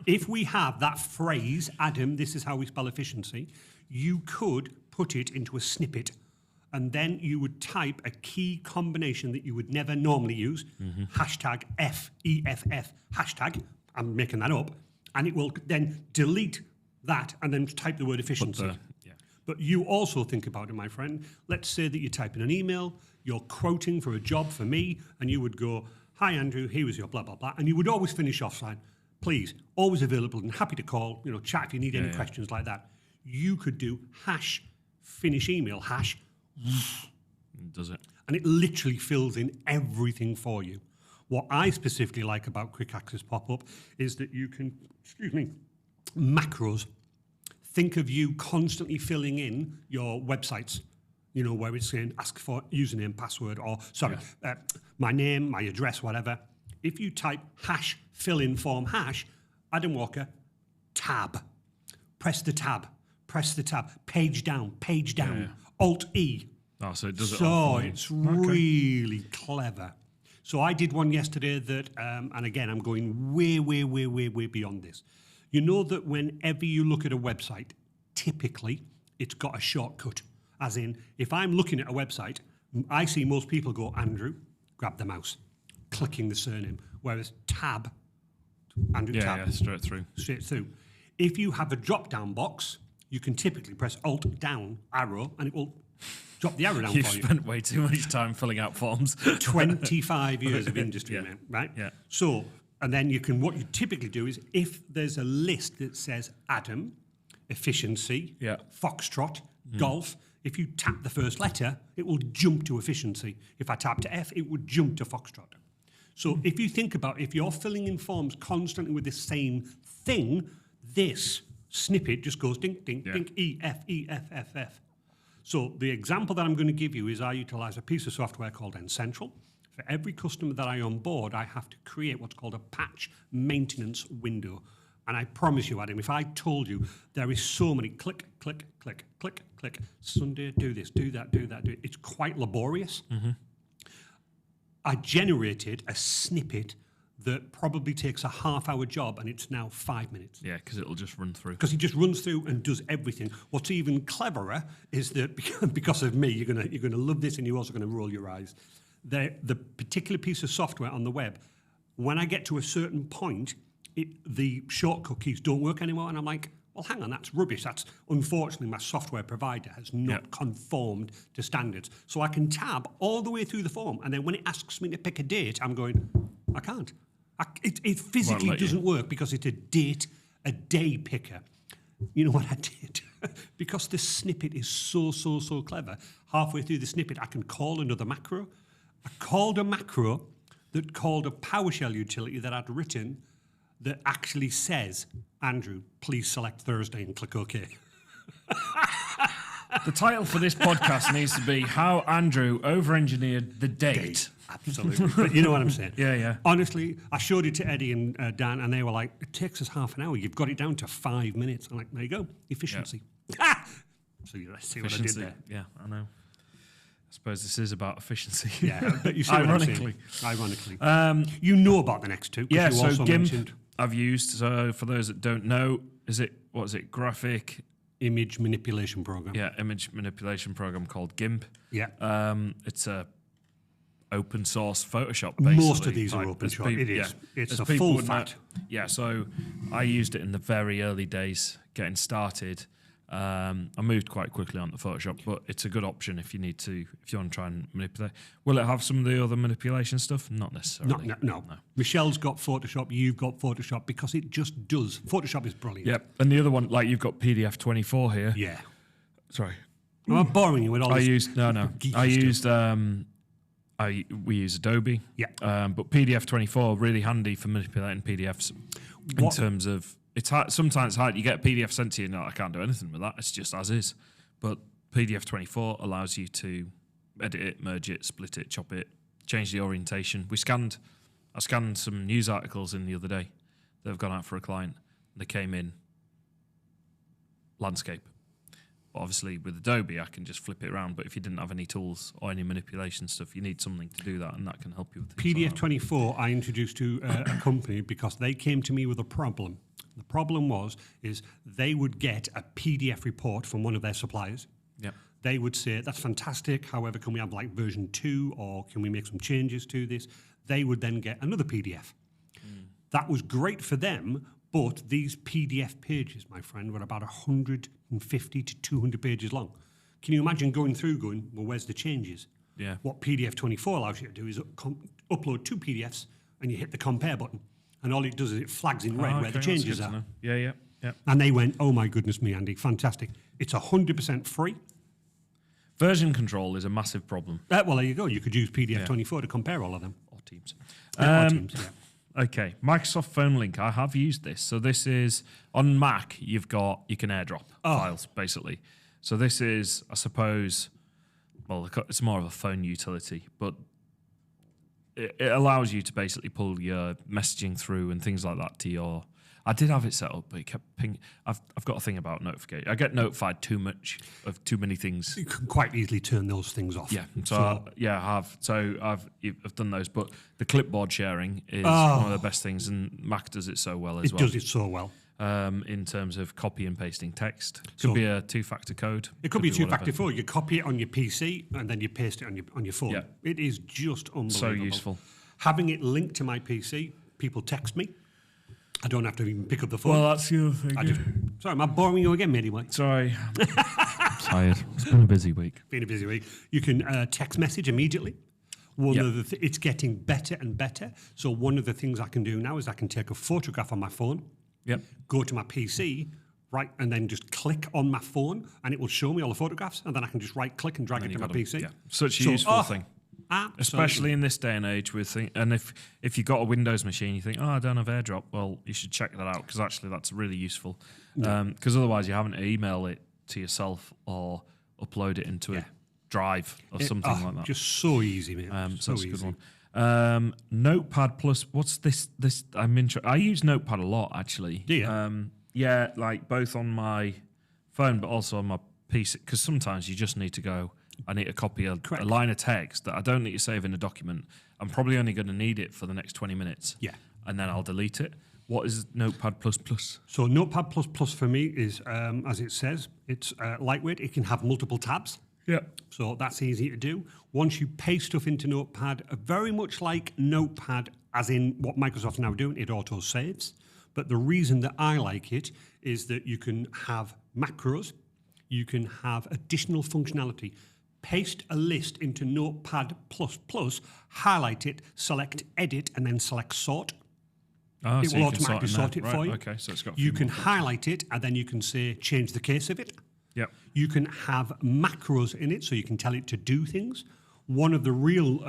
Speaker 2: If we have that phrase, Adam, this is how we spell efficiency, you could put it into a snippet and then you would type a key combination that you would never normally use, hashtag FEFF, hashtag, I'm making that up, and it will then delete that and then type the word efficiency. But you also think about it, my friend. Let's say that you type in an email, you're quoting for a job for me, and you would go, hi, Andrew, here is your blah, blah, blah. And you would always finish off saying, please, always available and happy to call, chat if you need any questions like that. You could do hash finish email, hash.
Speaker 1: Does it?
Speaker 2: And it literally fills in everything for you. What I specifically like about Quick Access Pop-Up is that you can, macros. Think of you constantly filling in your websites, where it's saying ask for username, password, or, my name, my address, whatever. If you type hash, fill in form hash, Adam Walker, tab. Press the tab, page down, Alt-E.
Speaker 1: Oh, so it does it.
Speaker 2: So it's really clever. So I did one yesterday that, and again, I'm going way beyond this. You know that whenever you look at a website, typically it's got a shortcut. As in, if I'm looking at a website, I see most people go, Andrew, grab the mouse, clicking the surname, whereas tab, Andrew tab.
Speaker 1: Yeah, straight through.
Speaker 2: If you have a drop-down box, you can typically press Alt-down arrow, and it will drop the arrow down for you.
Speaker 1: You've spent way too much time filling out forms.
Speaker 2: 25 years of industry, man, right?
Speaker 1: Yeah.
Speaker 2: So, and then what you typically do is if there's a list that says Adam, efficiency, foxtrot, golf, if you tap the first letter, it will jump to efficiency. If I tap to F, it would jump to foxtrot. So if you think about if you're filling in forms constantly with the same thing, this snippet just goes ding, ding, ding, E, F, E, F, F, F. So the example that I'm going to give you is I utilize a piece of software called N-Central. For every customer that I onboard, I have to create what's called a patch maintenance window. And I promise you, Adam, if I told you there is so many click, Sunday, do this, do that, do it. It's quite laborious. I generated a snippet that probably takes a half-hour job, and it's now 5 minutes.
Speaker 1: Yeah, because it'll just run through.
Speaker 2: Because it just runs through and does everything. What's even cleverer is that because of me, you're gonna love this, and you're also gonna roll your eyes. The particular piece of software on the web, when I get to a certain point, the shortcut keys don't work anymore, and I'm like, Well, hang on, that's rubbish. That's unfortunately my software provider has not conformed to standards. So I can tab all the way through the form, and then when it asks me to pick a date, I'm going, I can't. It physically doesn't work because it's a day picker. You know what I did? Because this snippet is so clever, halfway through the snippet, I can call another macro. I called a macro that called a PowerShell utility that I'd written that actually says, Andrew, please select Thursday and click OK.
Speaker 1: The title for this podcast needs to be How Andrew Over-Engineered the Date.
Speaker 2: Absolutely. But you know what I'm saying?
Speaker 1: Yeah.
Speaker 2: Honestly, I showed it to Eddie and Dan, and they were like, it takes us half an hour. You've got it down to 5 minutes. I'm like, there you go. Efficiency. So you see what I did there.
Speaker 1: Yeah, I know. I suppose this is about efficiency.
Speaker 2: Yeah, but you see
Speaker 1: Ironically.
Speaker 2: You know about the next two.
Speaker 1: Yeah,
Speaker 2: you
Speaker 1: so
Speaker 2: also
Speaker 1: GIMP
Speaker 2: mentioned
Speaker 1: I've used. So for those that don't know, graphic
Speaker 2: image manipulation program.
Speaker 1: Yeah, image manipulation program called GIMP.
Speaker 2: Yeah.
Speaker 1: It's a open source Photoshop, basically.
Speaker 2: Most of these are open source. It is.
Speaker 1: Yeah,
Speaker 2: it's a full fat.
Speaker 1: Yeah, so I used it in the very early days getting started. I moved quite quickly onto Photoshop, but it's a good option if you want to try and manipulate. Will it have some of the other manipulation stuff? Not necessarily.
Speaker 2: No. Michelle's got Photoshop, you've got Photoshop, because it just does. Photoshop is brilliant.
Speaker 1: Yep. And the other one, like you've got PDF 24 here.
Speaker 2: Yeah.
Speaker 1: Sorry.
Speaker 2: I'm boring you with all this.
Speaker 1: We use Adobe.
Speaker 2: Yeah.
Speaker 1: But PDF 24 really handy for manipulating PDFs in terms of. It's hard, sometimes it's hard. You get a PDF sent to you, and I can't do anything with that. It's just as is. But PDF 24 allows you to edit it, merge it, split it, chop it, change the orientation. I scanned some news articles in the other day that have gone out for a client. They came in landscape. But obviously, with Adobe, I can just flip it around. But if you didn't have any tools or any manipulation stuff, you need something to do that, and that can help you with things
Speaker 2: PDF
Speaker 1: like
Speaker 2: 24 I introduced to a company because they came to me with a problem. The problem is they would get a PDF report from one of their suppliers.
Speaker 1: Yep.
Speaker 2: They would say, that's fantastic. However, can we have like version 2 or can we make some changes to this? They would then get another PDF. That was great for them, but these PDF pages, my friend, were about 150 to 200 pages long. Can you imagine going, well, where's the changes?
Speaker 1: Yeah.
Speaker 2: What PDF 24 allows you to do is upload 2 PDFs and you hit the compare button. And all it does is it flags in red where the changes are.
Speaker 1: Yeah.
Speaker 2: And they went, oh my goodness me, Andy, fantastic. It's 100% free.
Speaker 1: Version control is a massive problem.
Speaker 2: Well, there you go. You could use PDF 24 to compare all of them.
Speaker 1: Or Teams.
Speaker 2: Or Teams, yeah.
Speaker 1: Okay, Microsoft Phone Link. I have used this. So this is, on Mac, you can airdrop files, basically. So this is, I suppose, well, it's more of a phone utility, but it allows you to basically pull your messaging through and things like that to your. I did have it set up, but it kept pinging. I've got a thing about notification. I get notified too much of too many things.
Speaker 2: You can quite easily turn those things off.
Speaker 1: Yeah. I have. So I've done those, but the clipboard sharing is one of the best things, and Mac does it so well as well.
Speaker 2: It does it so well.
Speaker 1: In terms of copy and pasting text. Could be a 2-factor code.
Speaker 2: It could be a 2-factor code. You copy it on your PC and then you paste it on your phone. Yeah. It is just unbelievable.
Speaker 1: So useful.
Speaker 2: Having it linked to my PC, people text me. I don't have to even pick up the phone.
Speaker 1: Well, that's the other thing.
Speaker 2: Sorry, am I boring you again, matey?
Speaker 1: Sorry. I'm tired. It's been a busy week.
Speaker 2: You can text message immediately. It's getting better and better. So one of the things I can do now is I can take a photograph on my phone.
Speaker 1: Yep.
Speaker 2: Go to my PC, right, and then just click on my phone, and it will show me all the photographs, and then I can just right-click and drag it to my PC.
Speaker 1: Yeah. Such a useful thing.
Speaker 2: Absolutely.
Speaker 1: Especially in this day and age and if you've got a Windows machine, you think, I don't have AirDrop. Well, you should check that out because actually that's really useful. Because otherwise you're having to email it to yourself or upload it into a drive or something like that.
Speaker 2: Just so easy, man.
Speaker 1: So that's a good one. Notepad Plus. What's this? I use Notepad a lot actually.
Speaker 2: Do you?
Speaker 1: Yeah, like both on my phone, but also on my PC. Because sometimes you just need to go. I need to copy a line of text that I don't need to save in a document. I'm probably only going to need it for the next 20 minutes.
Speaker 2: Yeah,
Speaker 1: and then I'll delete it. What is Notepad Plus Plus?
Speaker 2: So Notepad Plus Plus for me is, as it says, it's lightweight. It can have multiple tabs.
Speaker 1: Yeah.
Speaker 2: So that's easy to do. Once you paste stuff into Notepad, very much like Notepad, as in what Microsoft's now doing, it auto saves. But the reason that I like it is that you can have macros, you can have additional functionality. Paste a list into Notepad++, highlight it, select edit, and then select sort.
Speaker 1: Oh,
Speaker 2: It
Speaker 1: so
Speaker 2: will
Speaker 1: you can
Speaker 2: automatically sort it
Speaker 1: right,
Speaker 2: for you.
Speaker 1: Okay, so it's got.
Speaker 2: You can highlight it, and then you can say change the case of it.
Speaker 1: Yep.
Speaker 2: You can have macros in it, so you can tell it to do things. One of the real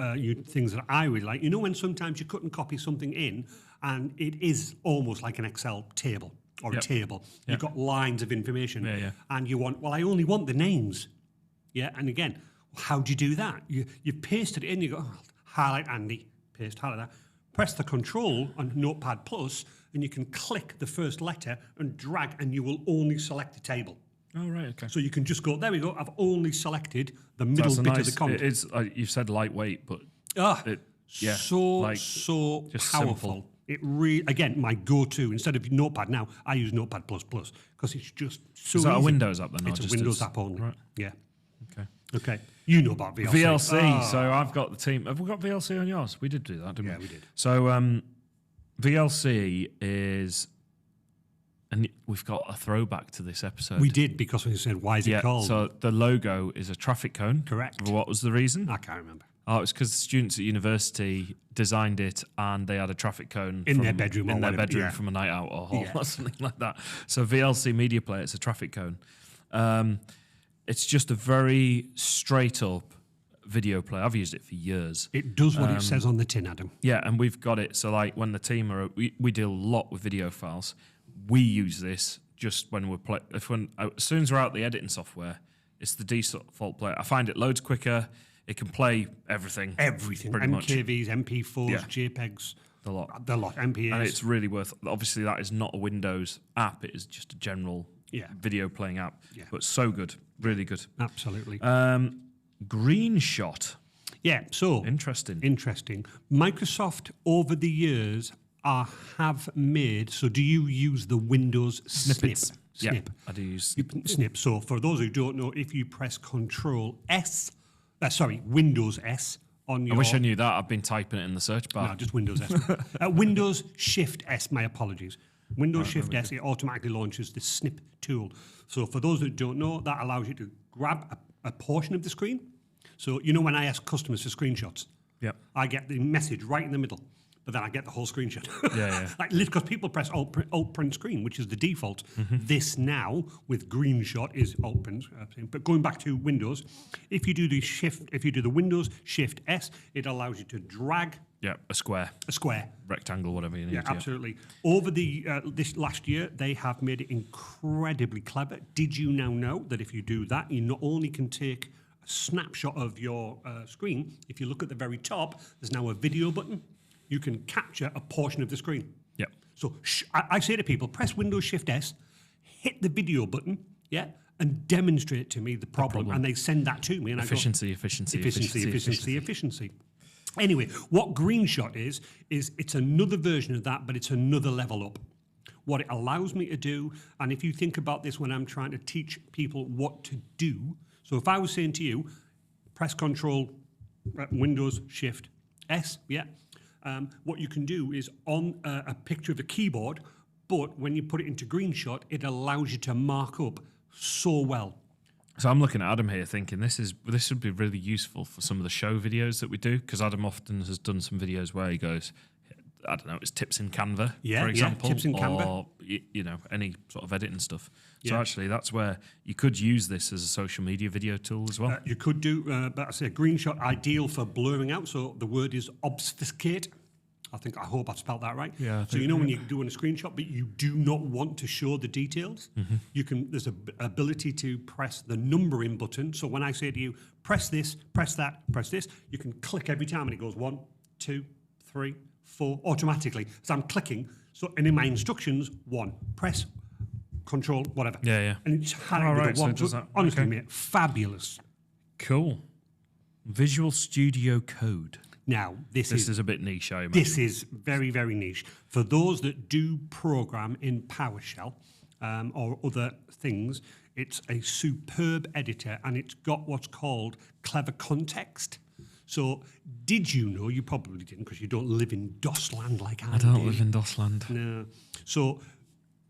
Speaker 2: things that I really like, when sometimes you cut and copy something in, and it is almost like an Excel table or a table. You've got lines of information, and you want, I only want the names. Yeah, and again, how do you do that? You've pasted it in, you go, highlight Andy, paste, highlight that. Press the control on Notepad+, and you can click the first letter and drag, and you will only select the table.
Speaker 1: Oh, right, okay.
Speaker 2: So you can just go, there we go, I've only selected the middle bit of the content.
Speaker 1: It is, you've said lightweight, but
Speaker 2: so
Speaker 1: just
Speaker 2: powerful.
Speaker 1: simple.
Speaker 2: It really, again, my go-to, instead of Notepad now, I use Notepad++ because it's just so
Speaker 1: Is that
Speaker 2: easy.
Speaker 1: a Windows app then?
Speaker 2: It's a Windows app only.
Speaker 1: Right.
Speaker 2: Yeah.
Speaker 1: Okay.
Speaker 2: Okay. You know about VLC.
Speaker 1: VLC. So I've got the team. Have we got VLC on yours? We did do that, didn't we?
Speaker 2: Yeah, we did.
Speaker 1: So VLC is, and we've got a throwback to this episode.
Speaker 2: We did, because we said, why is it called?
Speaker 1: So the logo is a traffic cone.
Speaker 2: Correct.
Speaker 1: What was the reason?
Speaker 2: I can't remember.
Speaker 1: Oh, it's because the students at university designed it, and they had a traffic cone
Speaker 2: In their bedroom
Speaker 1: from a night out or hall or something like that. So VLC Media Player, it's a traffic cone. It's just a very straight up video player. I've used it for years.
Speaker 2: It does what it says on the tin, Adam.
Speaker 1: Yeah, and we've got it. So like when the team are, we deal a lot with video files. We use this just when we're as soon as we're out the editing software, it's the default player. I find it loads quicker. It can play everything.
Speaker 2: Everything.
Speaker 1: Pretty much.
Speaker 2: MKVs, MP4s, JPEGs.
Speaker 1: The lot.
Speaker 2: The lot. MPAs.
Speaker 1: And it's really worth. Obviously, that is not a Windows app. It is just a general video playing app. Yeah. But so good. Really good.
Speaker 2: Absolutely.
Speaker 1: Green Shot.
Speaker 2: Yeah, so.
Speaker 1: Interesting.
Speaker 2: Microsoft, over the years, have made, so do you use the Windows
Speaker 1: Snippets.
Speaker 2: Snip?
Speaker 1: Yeah, I do use
Speaker 2: Snip. So for those who don't know, if you press Windows S on your...
Speaker 1: I wish I knew that. I've been typing it in the search bar.
Speaker 2: No, just Windows S. Windows Shift S, my apologies. Windows Shift S, it automatically launches the snip tool. So for those that don't know, that allows you to grab a portion of the screen. So, when I ask customers for screenshots, I get the message right in the middle, but then I get the whole screenshot. Because people press alt print screen, which is the default. This now, with Green Shot, is alt print. But going back to Windows, if you do the Windows Shift S, it allows you to drag
Speaker 1: a square, rectangle, whatever you need.
Speaker 2: Yeah, absolutely. Over this last year, they have made it incredibly clever. Did you now know that if you do that, you not only can take a snapshot of your screen, if you look at the very top, there's now a video button. You can capture a portion of the screen.
Speaker 1: Yep.
Speaker 2: So I say to people, press Windows Shift S, hit the video button, and demonstrate to me the problem. And they send that to me. And
Speaker 1: efficiency.
Speaker 2: Anyway, what Green Shot is it's another version of that, but it's another level up. What it allows me to do, and if you think about this when I'm trying to teach people what to do, so if I was saying to you, press Control, Windows Shift S, what you can do is on a picture of the keyboard, but when you put it into Green Shot, it allows you to mark up so well.
Speaker 1: So I'm looking at Adam here thinking this would be really useful for some of the show videos that we do, because Adam often has done some videos where he goes, I don't know, it's tips in Canva, for example,
Speaker 2: tips in Canva.
Speaker 1: or any sort of editing stuff. So actually that's where you could use this as a social media video tool as well.
Speaker 2: You could do, but I say Green Shot ideal for blurring out, so the word is obfuscate. I hope I've spelled that right.
Speaker 1: Yeah.
Speaker 2: So when you're doing a screenshot, but you do not want to show the details, there's an ability to press the numbering button. So when I say to you, press this, press that, press this, you can click every time and it goes 1, 2, 3, 4 automatically. So I'm clicking. And in my instructions, 1, press, Control, whatever.
Speaker 1: Yeah.
Speaker 2: And it's highlighted with a 1. Honestly, mate, fabulous.
Speaker 1: Cool. Visual Studio Code.
Speaker 2: Now, this
Speaker 1: is a bit niche, I imagine.
Speaker 2: This is very, very niche. For those that do program in PowerShell or other things, it's a superb editor, and it's got what's called clever context. So, did you know? You probably didn't because you don't live in DOS land like I
Speaker 1: I don't
Speaker 2: do.
Speaker 1: live in DOS land.
Speaker 2: No. So,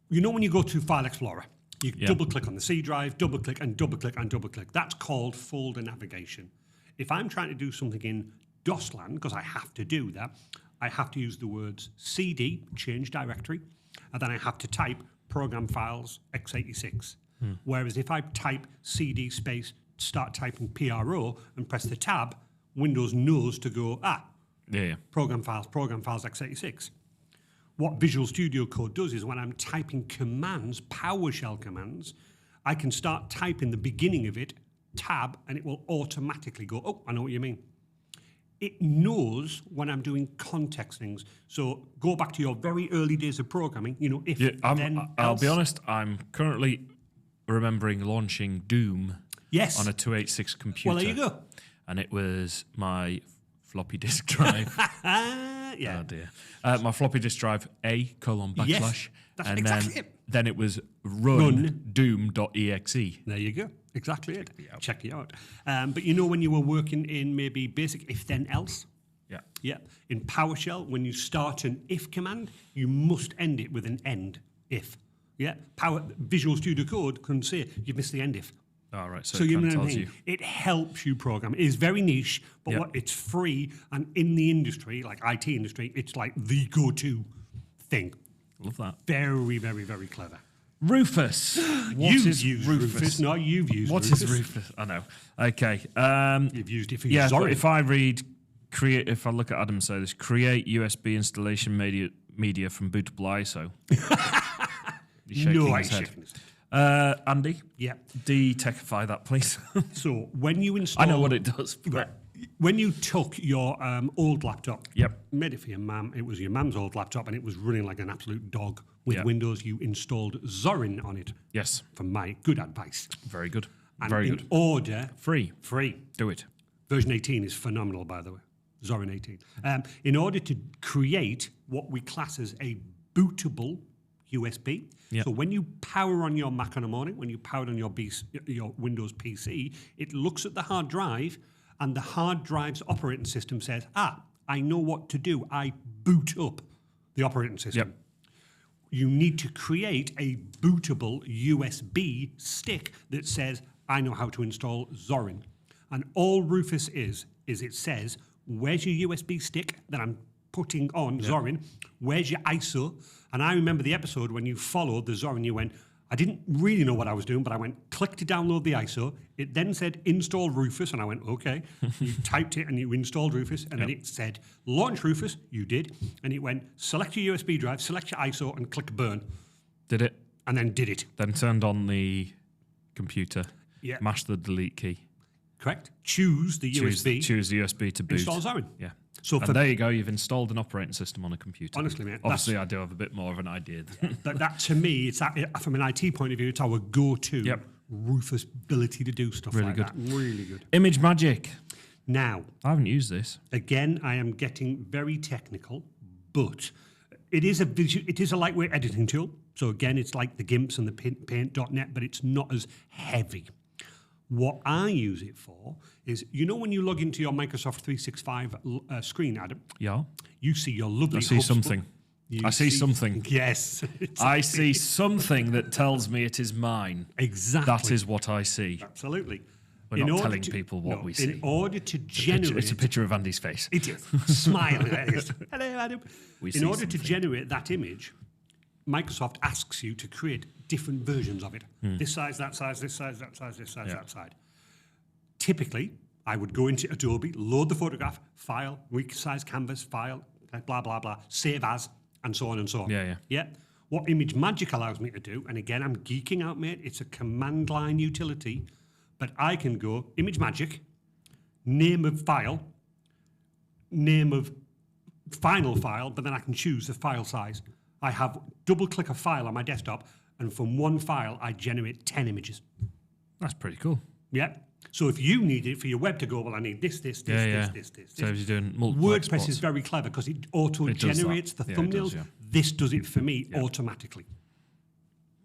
Speaker 2: you know when you go to File Explorer, you double click on the C drive, double click and double click and double click. That's called folder navigation. If I'm trying to do something in DOS land, because I have to do that, I have to use the words CD, change directory, and then I have to type program files x86. Whereas if I type CD space, start typing PRO and press the tab, Windows knows to go, program files x86. What Visual Studio Code does is when I'm typing commands, PowerShell commands, I can start typing the beginning of it, tab, and it will automatically go, oh, I know what you mean. It knows when I'm doing context things. So go back to your very early days of programming, if then
Speaker 1: I'll
Speaker 2: else.
Speaker 1: be honest, I'm currently remembering launching Doom
Speaker 2: Yes.
Speaker 1: on a 286 computer.
Speaker 2: Well, there you go.
Speaker 1: And it was my floppy disk drive.
Speaker 2: Yeah.
Speaker 1: Oh dear. My floppy disk drive, //
Speaker 2: Yes, that's
Speaker 1: and
Speaker 2: exactly
Speaker 1: then it was run doom.exe.
Speaker 2: There you go. Exactly it. Check it out. But when you were working in maybe basic if then else?
Speaker 1: Yeah.
Speaker 2: Yeah. In PowerShell, when you start an if command, you must end it with an end if. Yeah. Visual Studio Code can say you've missed the end if.
Speaker 1: All right. So
Speaker 2: So
Speaker 1: it
Speaker 2: you
Speaker 1: kind
Speaker 2: know
Speaker 1: of
Speaker 2: what I
Speaker 1: tells
Speaker 2: mean?
Speaker 1: you.
Speaker 2: It helps you program. It is very niche, but it's free. And in the industry, like IT industry, it's like the go-to thing.
Speaker 1: Love that.
Speaker 2: Very, very, very clever.
Speaker 1: Rufus. What
Speaker 2: You've
Speaker 1: is
Speaker 2: used
Speaker 1: Rufus?
Speaker 2: No, you've used
Speaker 1: What
Speaker 2: Rufus.
Speaker 1: is Rufus? I know. Okay.
Speaker 2: You've used it for
Speaker 1: Yeah,
Speaker 2: your
Speaker 1: but if I if I look at Adam say this, create USB installation media from bootable ISO. He's shaking
Speaker 2: No,
Speaker 1: his
Speaker 2: I
Speaker 1: head.
Speaker 2: shaking his head.
Speaker 1: Andy,
Speaker 2: Yeah.
Speaker 1: de-techify that, please.
Speaker 2: So when you install...
Speaker 1: I know what it does. But
Speaker 2: When you took your old laptop,
Speaker 1: Yep.
Speaker 2: made it for your mum, it was your mum's old laptop, and it was running like an absolute dog with
Speaker 1: Yep.
Speaker 2: Windows, you installed Zorin on it,
Speaker 1: Yes,
Speaker 2: from my good advice.
Speaker 1: very good.
Speaker 2: And
Speaker 1: Very
Speaker 2: in
Speaker 1: good.
Speaker 2: order...
Speaker 1: Free.
Speaker 2: Free.
Speaker 1: Do it.
Speaker 2: Version 18 is phenomenal, by the way. Zorin 18. In order to create what we class as a bootable USB,
Speaker 1: Yep.
Speaker 2: so when you power on your Mac in the morning, when you power on your Windows PC, it looks at the hard drive, and the hard drive's operating system says, I know what to do. I boot up the operating system.
Speaker 1: Yep.
Speaker 2: You need to create a bootable USB stick that says, I know how to install Zorin. And all Rufus is it says, where's your USB stick that I'm putting on Zorin? Where's your ISO? And I remember the episode when you followed the Zorin, you went, I didn't really know what I was doing, but I went, click to download the ISO. It then said, install Rufus, and I went, okay. You typed it and you installed Rufus, and then it said, launch Rufus, you did. And it went, select your USB drive, select your ISO, and click burn.
Speaker 1: Did it?
Speaker 2: And then did it.
Speaker 1: Then turned on the computer.
Speaker 2: Yeah.
Speaker 1: Mash the delete key.
Speaker 2: Correct. Choose the USB.
Speaker 1: Choose the USB to boot.
Speaker 2: Install Zorin.
Speaker 1: Yeah.
Speaker 2: So
Speaker 1: And
Speaker 2: for,
Speaker 1: there you go. You've installed an operating system on a computer.
Speaker 2: honestly, mate,
Speaker 1: Obviously, I do have a bit more of an idea.
Speaker 2: that to me, it's from an IT point of view, it's our go-to
Speaker 1: Yep.
Speaker 2: Rufus ability to do stuff
Speaker 1: Really
Speaker 2: like
Speaker 1: good.
Speaker 2: that. Really good.
Speaker 1: Image Magic.
Speaker 2: Now,
Speaker 1: I haven't used this.
Speaker 2: again, I am getting very technical, but it is a lightweight editing tool. So again, it's like the GIMPs and the Paint.net, but it's not as heavy. What I use it for is, when you log into your Microsoft 365 screen, Adam,
Speaker 1: Yeah.
Speaker 2: you see your lovely
Speaker 1: I see
Speaker 2: Hubspoke.
Speaker 1: something. I see something.
Speaker 2: Yes.
Speaker 1: I see something that tells me it is mine.
Speaker 2: Exactly.
Speaker 1: That is what I see.
Speaker 2: Absolutely.
Speaker 1: We're not telling people what we see.
Speaker 2: In order to generate...
Speaker 1: It's a picture of Andy's face.
Speaker 2: It is. Smiling. Hello, Adam.
Speaker 1: We
Speaker 2: In
Speaker 1: see
Speaker 2: order to
Speaker 1: something.
Speaker 2: generate that image, Microsoft asks you to create different versions of it. This size, that size, this size, that size, this size, that size. Typically, I would go into Adobe, load the photograph, file, size canvas, file, blah, blah, blah, save as, and so on and so on.
Speaker 1: Yeah.
Speaker 2: What Image Magic allows me to do, and again, I'm geeking out, mate, it's a command line utility, but I can go Image Magic, name of file, name of final file, but then I can choose the file size. I have double click a file on my desktop, and from one file, I generate 10 images.
Speaker 1: That's pretty cool.
Speaker 2: Yeah. So if you need it for your web to go, well, I need this.
Speaker 1: Saves
Speaker 2: this.
Speaker 1: you doing multiple
Speaker 2: WordPress
Speaker 1: exports.
Speaker 2: is very clever because it auto-generates the
Speaker 1: Yeah, it does,
Speaker 2: thumbnails.
Speaker 1: yeah.
Speaker 2: This does it for me automatically.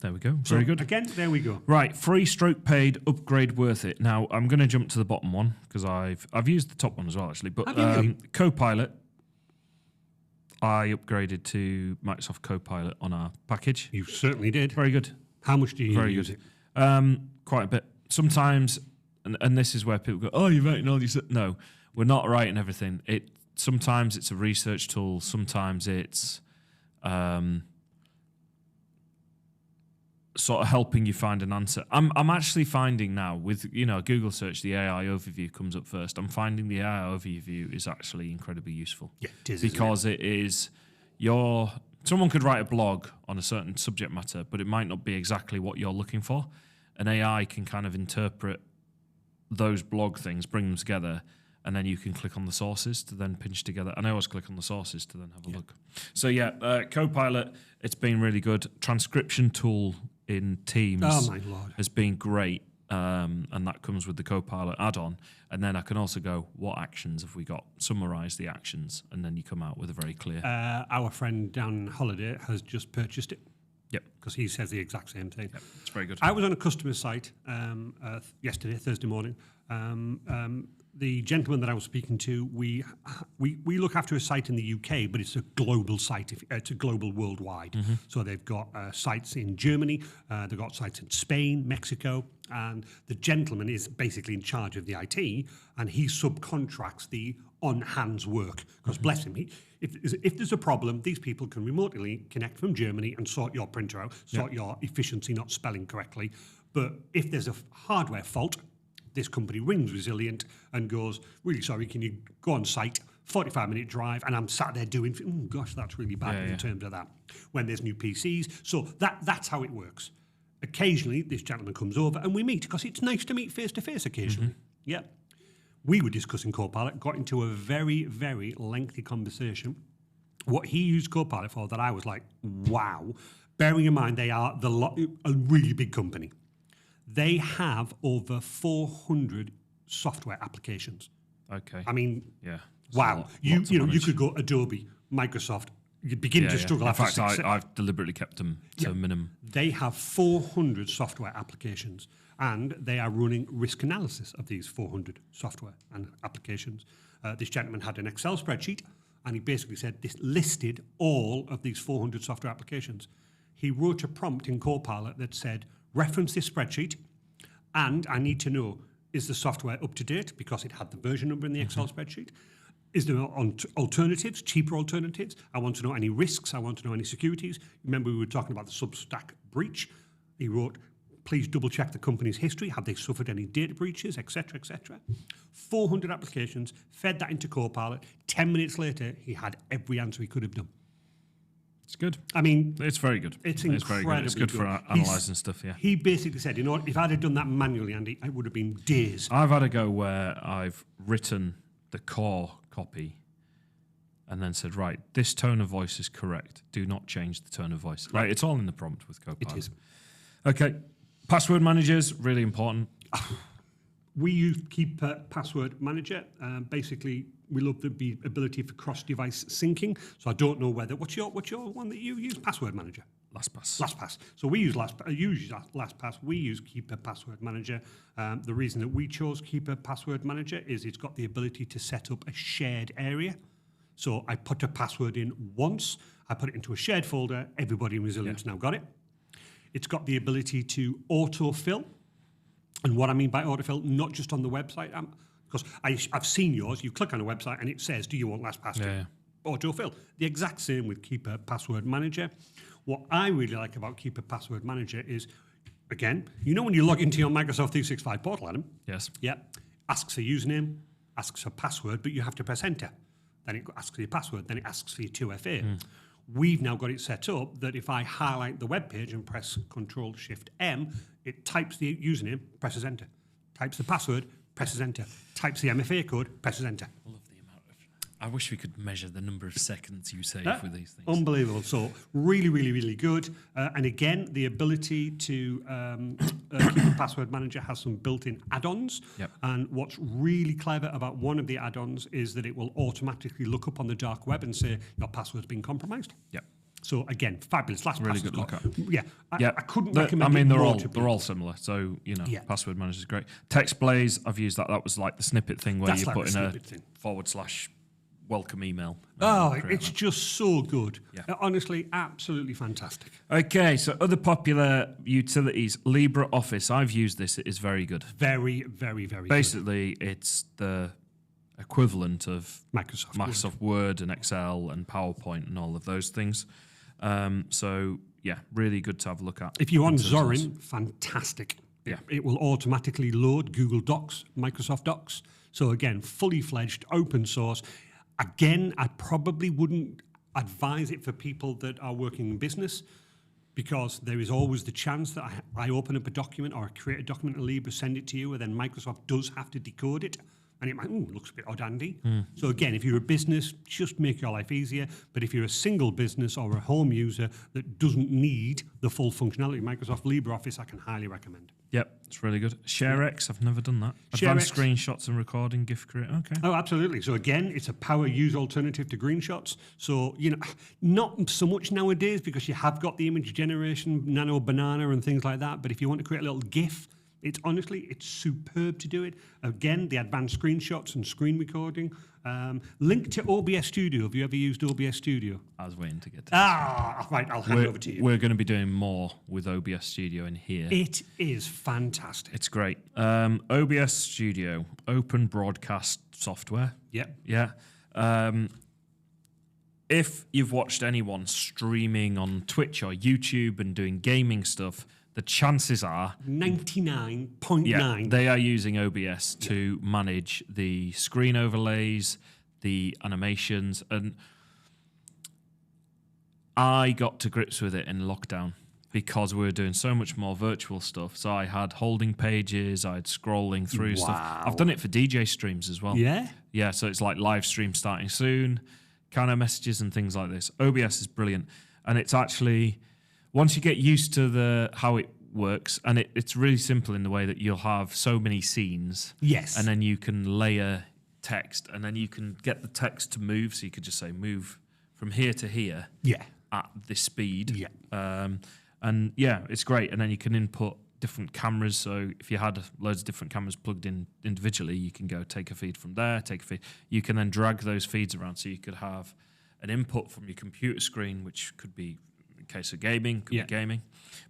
Speaker 1: There we go.
Speaker 2: So
Speaker 1: Very good.
Speaker 2: Again, there we go.
Speaker 1: Right, free stroke paid, upgrade worth it. Now, I'm going to jump to the bottom one because I've used the top one as well, actually. But
Speaker 2: Have you really?
Speaker 1: Copilot, I upgraded to Microsoft Copilot on our package.
Speaker 2: You certainly did.
Speaker 1: Very good.
Speaker 2: How much do you
Speaker 1: Very
Speaker 2: use
Speaker 1: good.
Speaker 2: it?
Speaker 1: Quite a bit. Sometimes, and this is where people go, oh, you're writing all these. No, we're not writing everything. Sometimes it's a research tool. Sometimes it's sort of helping you find an answer. I'm actually finding now with Google search, the AI overview comes up first. I'm finding the AI overview is actually incredibly useful.
Speaker 2: Yeah, it is,
Speaker 1: because it is someone could write a blog on a certain subject matter, but it might not be exactly what you're looking for. An AI can kind of interpret those blog things, bring them together, and then you can click on the sources to then pinch together. And I always click on the sources to then have a look. So yeah, Copilot, it's been really good. Transcription tool in Teams has been great. And that comes with the Copilot add-on. And then I can also go, what actions have we got? Summarize the actions, and then you come out with a very clear.
Speaker 2: Our friend Dan Holiday has just purchased it.
Speaker 1: Yep.
Speaker 2: Because he says the exact same thing.
Speaker 1: Yep. It's very good.
Speaker 2: I was on a customer site yesterday, Thursday morning. The gentleman that I was speaking to, we look after a site in the UK, but it's a global site. It's a global worldwide.
Speaker 1: Mm-hmm.
Speaker 2: So they've got sites in Germany, they've got sites in Spain, Mexico, and the gentleman is basically in charge of the IT, and he subcontracts the on-hands work. Because bless him, if there's a problem, these people can remotely connect from Germany and sort your printer out, sort your efficiency not spelling correctly. But if there's a hardware fault, this company rings Resilient and goes, really sorry, can you go on site, 45-minute drive, and I'm sat there doing, gosh, that's really bad in terms of that, when there's new PCs. So that's how it works. Occasionally, this gentleman comes over and we meet, because it's nice to meet face-to-face occasionally. Yeah. We were discussing Copilot, got into a very, very lengthy conversation. What he used Copilot for that I was like, wow. Bearing in mind, they are a really big company. They have over 400 software applications.
Speaker 1: Okay.
Speaker 2: I mean,
Speaker 1: yeah.
Speaker 2: Wow. You could go Adobe, Microsoft. You'd begin to struggle.
Speaker 1: In fact, I've deliberately kept them to a minimum.
Speaker 2: They have 400 software applications, and they are running risk analysis of these 400 software and applications. This gentleman had an Excel spreadsheet, and he basically said this listed all of these 400 software applications. He wrote a prompt in Copilot that said, reference this spreadsheet, and I need to know, is the software up to date? Because it had the version number in the Excel spreadsheet. Is there alternatives, cheaper alternatives? I want to know any risks. I want to know any securities. Remember, we were talking about the Substack breach. He wrote, please double check the company's history. Have they suffered any data breaches, etc., etc.? 400 applications, fed that into Copilot. 10 minutes later, he had every answer he could have done.
Speaker 1: It's good.
Speaker 2: I mean,
Speaker 1: it's very good.
Speaker 2: It's
Speaker 1: very good. It's good for analysing stuff, yeah.
Speaker 2: He basically said, if I'd have done that manually, Andy, it would have been days.
Speaker 1: I've had a go where I've written the core copy and then said, right, this tone of voice is correct. Do not change the tone of voice. Right, it's all in the prompt with Copilot.
Speaker 2: It is.
Speaker 1: Okay. Password managers, really important.
Speaker 2: We use Keep Password Manager. Basically, we love the ability for cross-device syncing. So I don't know whether what's your one that you use? Password Manager. LastPass. So we use LastPass. We use Keep Password Manager. The reason that we chose Keep Password Manager is it's got the ability to set up a shared area. So I put a password in once. I put it into a shared folder. Everybody in Resilience now got it. It's got the ability to autofill. And what I mean by autofill, not just on the website, because I've seen yours. You click on a website and it says, do you want LastPass to autofill? The exact same with Keep Password Manager. What I really like about Keep Password Manager is, again, when you log into your Microsoft 365 portal, Adam?
Speaker 1: Yes.
Speaker 2: Yeah. Asks for username, asks for password, but you have to press enter. Then it asks for your password, then it asks for your 2FA. We've now got it set up that if I highlight the web page and press Control-Shift-M, it types the username, presses enter. Types the password, presses enter. Types the MFA code, presses enter.
Speaker 1: I love the amount of... I wish we could measure the number of seconds you save with these things.
Speaker 2: Unbelievable. So really, really, really good. And again, the ability to Keep a Password Manager has some built-in add-ons.
Speaker 1: Yep.
Speaker 2: And what's really clever about one of the add-ons is that it will automatically look up on the dark web and say, your password's been compromised.
Speaker 1: Yep.
Speaker 2: So again, fabulous. LastPass
Speaker 1: Really
Speaker 2: has
Speaker 1: good
Speaker 2: got,
Speaker 1: look at.
Speaker 2: yeah,
Speaker 1: Yeah,
Speaker 2: I couldn't recommend.
Speaker 1: I mean,
Speaker 2: it more to
Speaker 1: they're all similar. So
Speaker 2: Yeah.
Speaker 1: Password Manager is great. Text Blaze, I've used that. That was like the snippet thing where
Speaker 2: That's
Speaker 1: you
Speaker 2: like
Speaker 1: put
Speaker 2: the
Speaker 1: in a
Speaker 2: snippet thing.
Speaker 1: / welcome email.
Speaker 2: Oh,
Speaker 1: create
Speaker 2: it's
Speaker 1: that.
Speaker 2: just so good.
Speaker 1: Yeah.
Speaker 2: Honestly, absolutely fantastic.
Speaker 1: Okay, so other popular utilities, LibreOffice. I've used this. It is very good.
Speaker 2: Very, very, very
Speaker 1: Basically, it's the equivalent of
Speaker 2: good. Microsoft.
Speaker 1: Microsoft Word and Excel and PowerPoint and all of those things. So yeah, really good to have a look at.
Speaker 2: If you're on
Speaker 1: in terms of
Speaker 2: Zorin, fantastic.
Speaker 1: Yeah.
Speaker 2: It will automatically load Google Docs, Microsoft Docs. So again, fully fledged, open source. Again, I probably wouldn't advise it for people that are working in business because there is always the chance that I open up a document or I create a document in Libre, send it to you, and then Microsoft does have to decode it. And it might, looks a bit odd, Andy. So again, if you're a business, just make your life easier. But if you're a single business or a home user that doesn't need the full functionality of Microsoft LibreOffice, I can highly recommend.
Speaker 1: Yep, it's really good. ShareX, I've never done that. Advanced
Speaker 2: ShareX.
Speaker 1: screenshots and recording, GIF create. Okay.
Speaker 2: Oh, absolutely. So again, it's a power use alternative to screenshots. So, not so much nowadays because you have got the image generation, Nano Banana and things like that. But if you want to create a little GIF, it's superb to do it. Again, the advanced screenshots and screen recording. Link to OBS Studio. Have you ever used OBS Studio?
Speaker 1: I was waiting to get to
Speaker 2: Right, I'll hand over to you.
Speaker 1: We're going to be doing more with OBS Studio in here.
Speaker 2: It is fantastic.
Speaker 1: It's great. OBS Studio, open broadcast software.
Speaker 2: Yep.
Speaker 1: Yeah. If you've watched anyone streaming on Twitch or YouTube and doing gaming stuff, the chances are
Speaker 2: 99.9.
Speaker 1: they are using OBS to manage the screen overlays, the animations, and I got to grips with it in lockdown because we were doing so much more virtual stuff. So I had holding pages, I had scrolling through stuff. I've done it for DJ streams as well.
Speaker 2: Yeah?
Speaker 1: Yeah, so it's like live stream starting soon, kind of messages and things like this. OBS is brilliant. And it's actually, once you get used to how it works, and it's really simple in the way that you'll have so many scenes.
Speaker 2: Yes.
Speaker 1: And then you can layer text, and then you can get the text to move. So you could just say move from here to here
Speaker 2: Yeah.
Speaker 1: at this speed.
Speaker 2: Yeah.
Speaker 1: And yeah, it's great. And then you can input different cameras. So if you had loads of different cameras plugged in individually, you can go take a feed from there, take a feed. You can then drag those feeds around. So you could have an input from your computer screen, which could be, in case of gaming, could be gaming.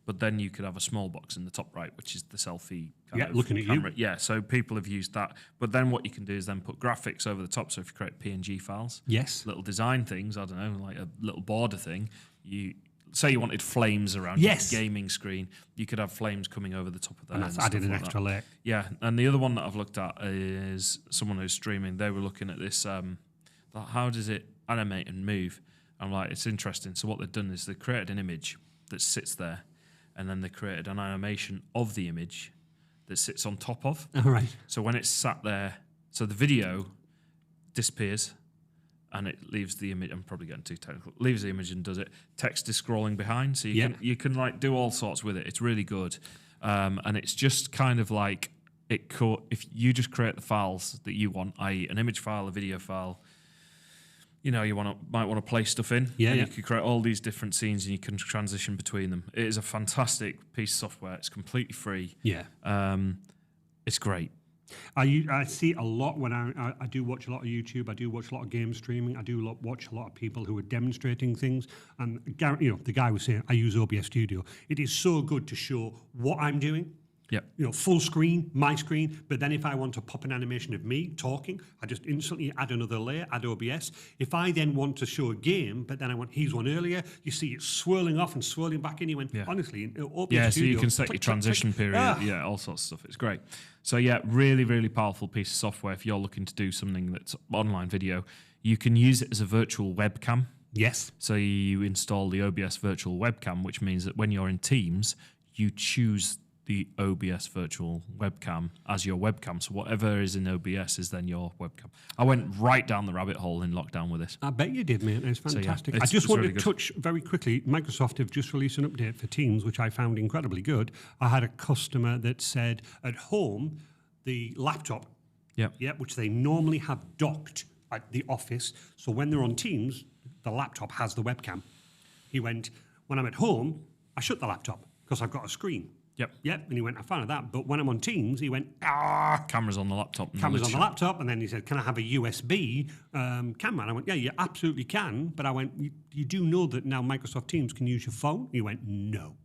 Speaker 1: But then you could have a small box in the top right, which is the selfie kind of
Speaker 2: looking at
Speaker 1: camera.
Speaker 2: you.
Speaker 1: Yeah, so people have used that. But then what you can do is then put graphics over the top. So if you create PNG files,
Speaker 2: Yes.
Speaker 1: little design things, I don't know, like a little border thing, you say you wanted flames around
Speaker 2: Yes.
Speaker 1: your gaming screen, you could have flames coming over the top of that.
Speaker 2: And that's added an extra layer.
Speaker 1: Yeah, and the other one that I've looked at is someone who's streaming. They were looking at this, how does it animate and move? I'm like, it's interesting. So what they've done is they created an image that sits there, and then they created an animation of the image that sits on top of.
Speaker 2: All right.
Speaker 1: So when it's sat there, so the video disappears, and it leaves the image. I'm probably getting too technical. Leaves the image and does it. Text is scrolling behind, so you can like do all sorts with it. It's really good, and it's just kind of like if you just create the files that you want, i.e., an image file, a video file. You might want to play stuff in.
Speaker 2: Yeah,
Speaker 1: and
Speaker 2: yeah.
Speaker 1: You could create all these different scenes, and you can transition between them. It is a fantastic piece of software. It's completely free.
Speaker 2: Yeah.
Speaker 1: It's great.
Speaker 2: I see a lot when I do watch a lot of YouTube. I do watch a lot of game streaming. I do watch a lot of people who are demonstrating things. And the guy was saying, I use OBS Studio. It is so good to show what I'm doing.
Speaker 1: Yep.
Speaker 2: Full screen, my screen. But then if I want to pop an animation of me talking, I just instantly add another layer, add OBS. If I then want to show a game, but then I want his one earlier, you see it swirling off and swirling back in. You went, honestly, in OBS
Speaker 1: so
Speaker 2: Studio,
Speaker 1: you can set your transition period. Yeah, all sorts of stuff. It's great. So yeah, really, really powerful piece of software. If you're looking to do something that's online video, you can use it as a virtual webcam.
Speaker 2: Yes.
Speaker 1: So you install the OBS virtual webcam, which means that when you're in Teams, you choose the OBS virtual webcam as your webcam. So whatever is in OBS is then your webcam. I went right down the rabbit hole in lockdown with this.
Speaker 2: I bet you did, mate. It's fantastic.
Speaker 1: So,
Speaker 2: I just want
Speaker 1: really
Speaker 2: to touch very quickly. Microsoft have just released an update for Teams, which I found incredibly good. I had a customer that said at home, the laptop, which they normally have docked at the office. So when they're on Teams, the laptop has the webcam. He went, when I'm at home, I shut the laptop because I've got a screen.
Speaker 1: Yep.
Speaker 2: Yep. And he went, I'm fine with that. But when I'm on Teams, he went,
Speaker 1: Cameras on the laptop.
Speaker 2: Cameras on the laptop. And then he said, can I have a USB camera? And I went, yeah, you absolutely can. But I went, you do know that now Microsoft Teams can use your phone? He went, no.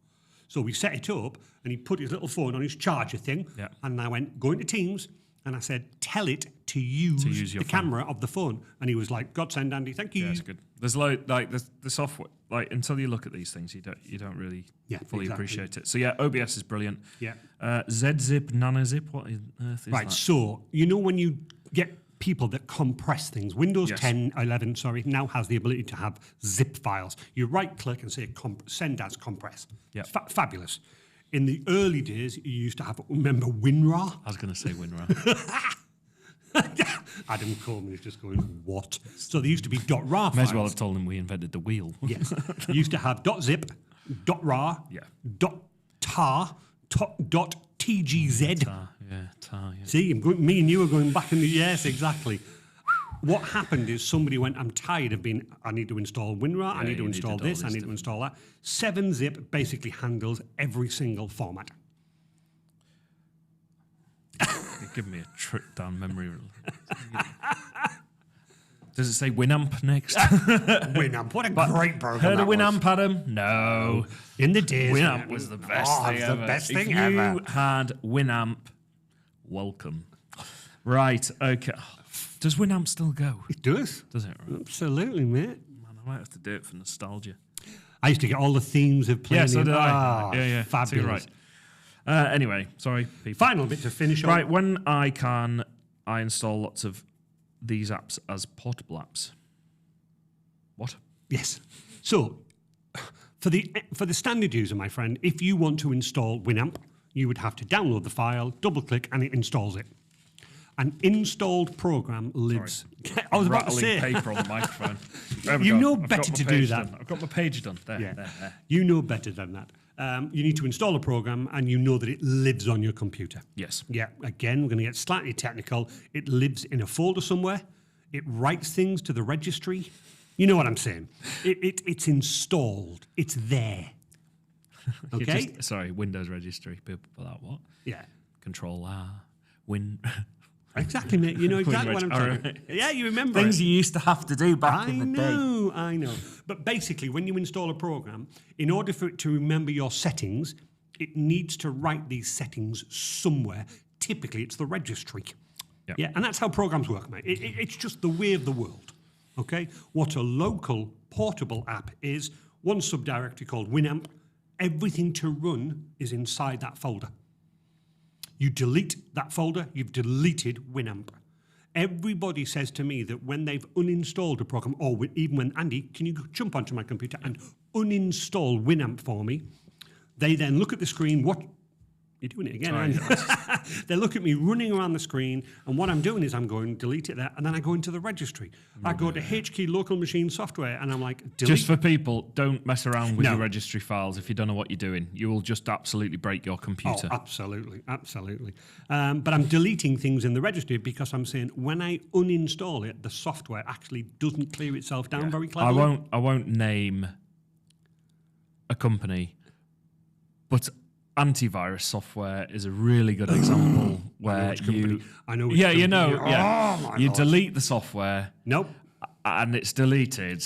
Speaker 2: So we set it up, and he put his little phone on his charger thing.
Speaker 1: Yeah.
Speaker 2: And I went, go into Teams. And I said, tell it to use the camera of the phone. And he was like, God send Andy, thank you.
Speaker 1: Yeah, it's good. There's the software, like until you look at these things, you don't really fully appreciate it. So yeah, OBS is brilliant.
Speaker 2: Yeah.
Speaker 1: ZZip, NanoZip, what on earth is
Speaker 2: Right,
Speaker 1: that?
Speaker 2: so you know when you get people that compress things, Windows
Speaker 1: Yes.
Speaker 2: 11 now has the ability to have zip files. You right click and say send as compress.
Speaker 1: Yeah.
Speaker 2: It's fabulous. In the early days, you used to have, remember WinRAR?
Speaker 1: I was going to say WinRAR.
Speaker 2: Adam Coleman is just going, what? So there used to be .rar
Speaker 1: May
Speaker 2: files.
Speaker 1: as well have told him we invented the wheel.
Speaker 2: Yes. You used to have .zip, .rar,
Speaker 1: Yeah.
Speaker 2: .tar, .tgz.
Speaker 1: Tar, yeah.
Speaker 2: See, me and you are going back in the... Yes, exactly. What happened is somebody went, I'm tired of being... I need to install WinRAR, I need to install this, I need to install that. 7-zip basically handles every single format.
Speaker 1: You're giving me a trip down memory lane. Does it say Winamp next?
Speaker 2: Winamp, what a great program
Speaker 1: Heard of
Speaker 2: that
Speaker 1: Winamp,
Speaker 2: was.
Speaker 1: Adam? No.
Speaker 2: In the days...
Speaker 1: Winamp was the best thing ever.
Speaker 2: the best thing
Speaker 1: if
Speaker 2: ever.
Speaker 1: you had Winamp, welcome. Right, okay. Does Winamp still go?
Speaker 2: It does.
Speaker 1: Does it? Right?
Speaker 2: Absolutely, mate.
Speaker 1: Man, I might have to do it for nostalgia.
Speaker 2: I used to get all the themes of playing.
Speaker 1: Yeah, so did I. Yeah.
Speaker 2: Fabulous.
Speaker 1: So you're right. Anyway, sorry, people.
Speaker 2: Final bit to finish on.
Speaker 1: Right, when I install lots of these apps as portable apps. What?
Speaker 2: Yes. So, for the standard user, my friend, if you want to install Winamp, you would have to download the file, double-click, and it installs it. An installed program lives... I was about to say...
Speaker 1: paper on the microphone. There we
Speaker 2: You
Speaker 1: go.
Speaker 2: know
Speaker 1: I've
Speaker 2: better
Speaker 1: got
Speaker 2: to
Speaker 1: my
Speaker 2: do
Speaker 1: page
Speaker 2: that.
Speaker 1: done. I've got my page done. There,
Speaker 2: Yeah.
Speaker 1: there.
Speaker 2: You know better than that. You need to install a program, and you know that it lives on your computer.
Speaker 1: Yes.
Speaker 2: Yeah, again, we're going to get slightly technical. It lives in a folder somewhere. It writes things to the registry. You know what I'm saying. It's installed. It's there. Okay?
Speaker 1: Sorry, Windows registry. People put that, what?
Speaker 2: Yeah.
Speaker 1: Control R. Win...
Speaker 2: Exactly, mate. You know exactly what I'm talking about. Yeah, you remember
Speaker 1: Things
Speaker 2: it.
Speaker 1: you used to have to do back in the day.
Speaker 2: I know. But basically, when you install a program, in order for it to remember your settings, it needs to write these settings somewhere. Typically, it's the registry.
Speaker 1: Yep.
Speaker 2: Yeah, and that's how programs work, mate. It's just the way of the world. Okay? What a local portable app is, one subdirectory called Winamp, everything to run is inside that folder. You delete that folder, you've deleted Winamp. Everybody says to me that when they've uninstalled a program, or even when, Andy, can you jump onto my computer and uninstall Winamp for me? They then look at the screen, what... You're doing it again, aren't you? They look at me running around the screen, and what I'm doing is I'm going, delete it there, and then I go into the registry. I go to HKey local machine software, and I'm like, delete.
Speaker 1: Just for people, don't mess around with your registry files if you don't know what you're doing. You will just absolutely break your computer.
Speaker 2: Oh, absolutely. But I'm deleting things in the registry because I'm saying when I uninstall it, the software actually doesn't clear itself down very cleverly.
Speaker 1: I won't name a company, but antivirus software is a really good example where you delete the software.
Speaker 2: Nope.
Speaker 1: And it's deleted.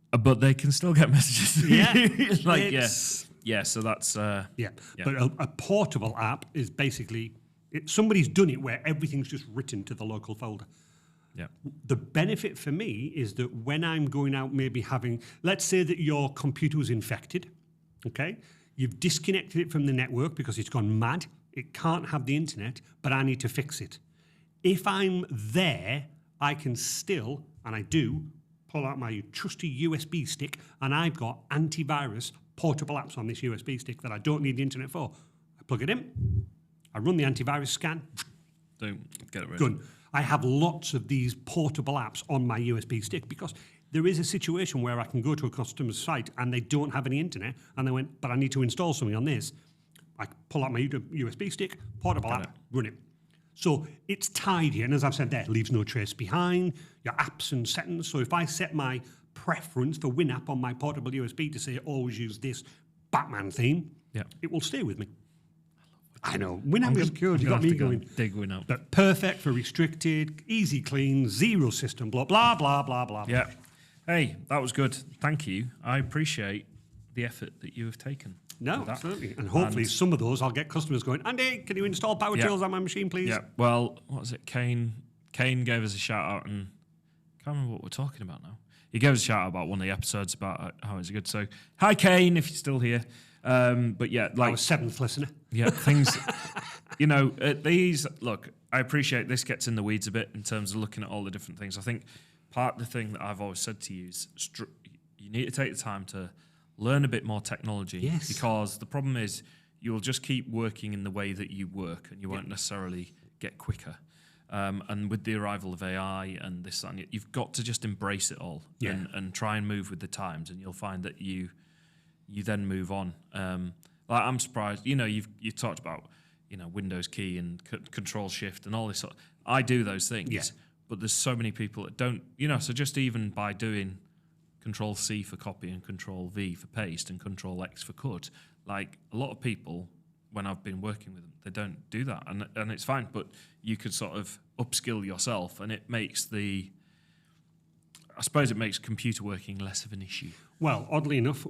Speaker 1: But they can still get messages.
Speaker 2: Yeah.
Speaker 1: So that's
Speaker 2: But a portable app is basically somebody's done it where everything's just written to the local folder.
Speaker 1: Yeah.
Speaker 2: The benefit for me is that when I'm going out, maybe let's say that your computer was infected. Okay, you've disconnected it from the network because it's gone mad. It can't have the internet, but I need to fix it. If I'm there, I can still, and I do, pull out my trusty USB stick, and I've got antivirus portable apps on this USB stick that I don't need the internet for. I plug it in, I run the antivirus scan.
Speaker 1: Don't get it ready.
Speaker 2: Good. I have lots of these portable apps on my USB stick because there is a situation where I can go to a customer's site and they don't have any internet, and they went, but I need to install something on this. I pull out my USB stick, portable app, run it. So it's tidy, and as I've said there, it leaves no trace behind, your apps and settings. So if I set my preference for Winamp on my portable USB to say always use this Batman theme, it will stay with me. I know. Winamp is good. You got me going.
Speaker 1: Dig Winamp.
Speaker 2: But perfect for restricted, easy clean, zero system, blah, blah, blah, blah, blah.
Speaker 1: Yeah. Hey, that was good. Thank you. I appreciate the effort that you have taken.
Speaker 2: No, absolutely. And hopefully some of those I'll get customers going, Andy, can you install power tools on my machine, please?
Speaker 1: Yeah. Well, what was it? Kane gave us a shout out, and I can't remember what we're talking about now. He gave us a shout out about one of the episodes about how it's good. So, hi, Kane, if you're still here. But yeah, like
Speaker 2: our seventh listener.
Speaker 1: Yeah, things, you know, these, look, I appreciate this gets in the weeds a bit in terms of looking at all the different things. I think part of the thing that I've always said to you is you need to take the time to learn a bit more technology.
Speaker 2: Yes.
Speaker 1: Because the problem is you'll just keep working in the way that you work and you won't necessarily get quicker. And with the arrival of AI and this, and you've got to just embrace it all and try and move with the times, and you'll find that you then move on. Like I'm surprised, you know, you talked about, you know, Windows key and Control Shift and all this sort of, I do those things, but there's so many people that don't, you know, so just even by doing Control C for copy and Control V for paste and Control X for cut, like a lot of people, when I've been working with them, they don't do that, and it's fine, but you could sort of upskill yourself, and it makes I suppose it makes computer working less of an issue.
Speaker 2: Well, oddly enough,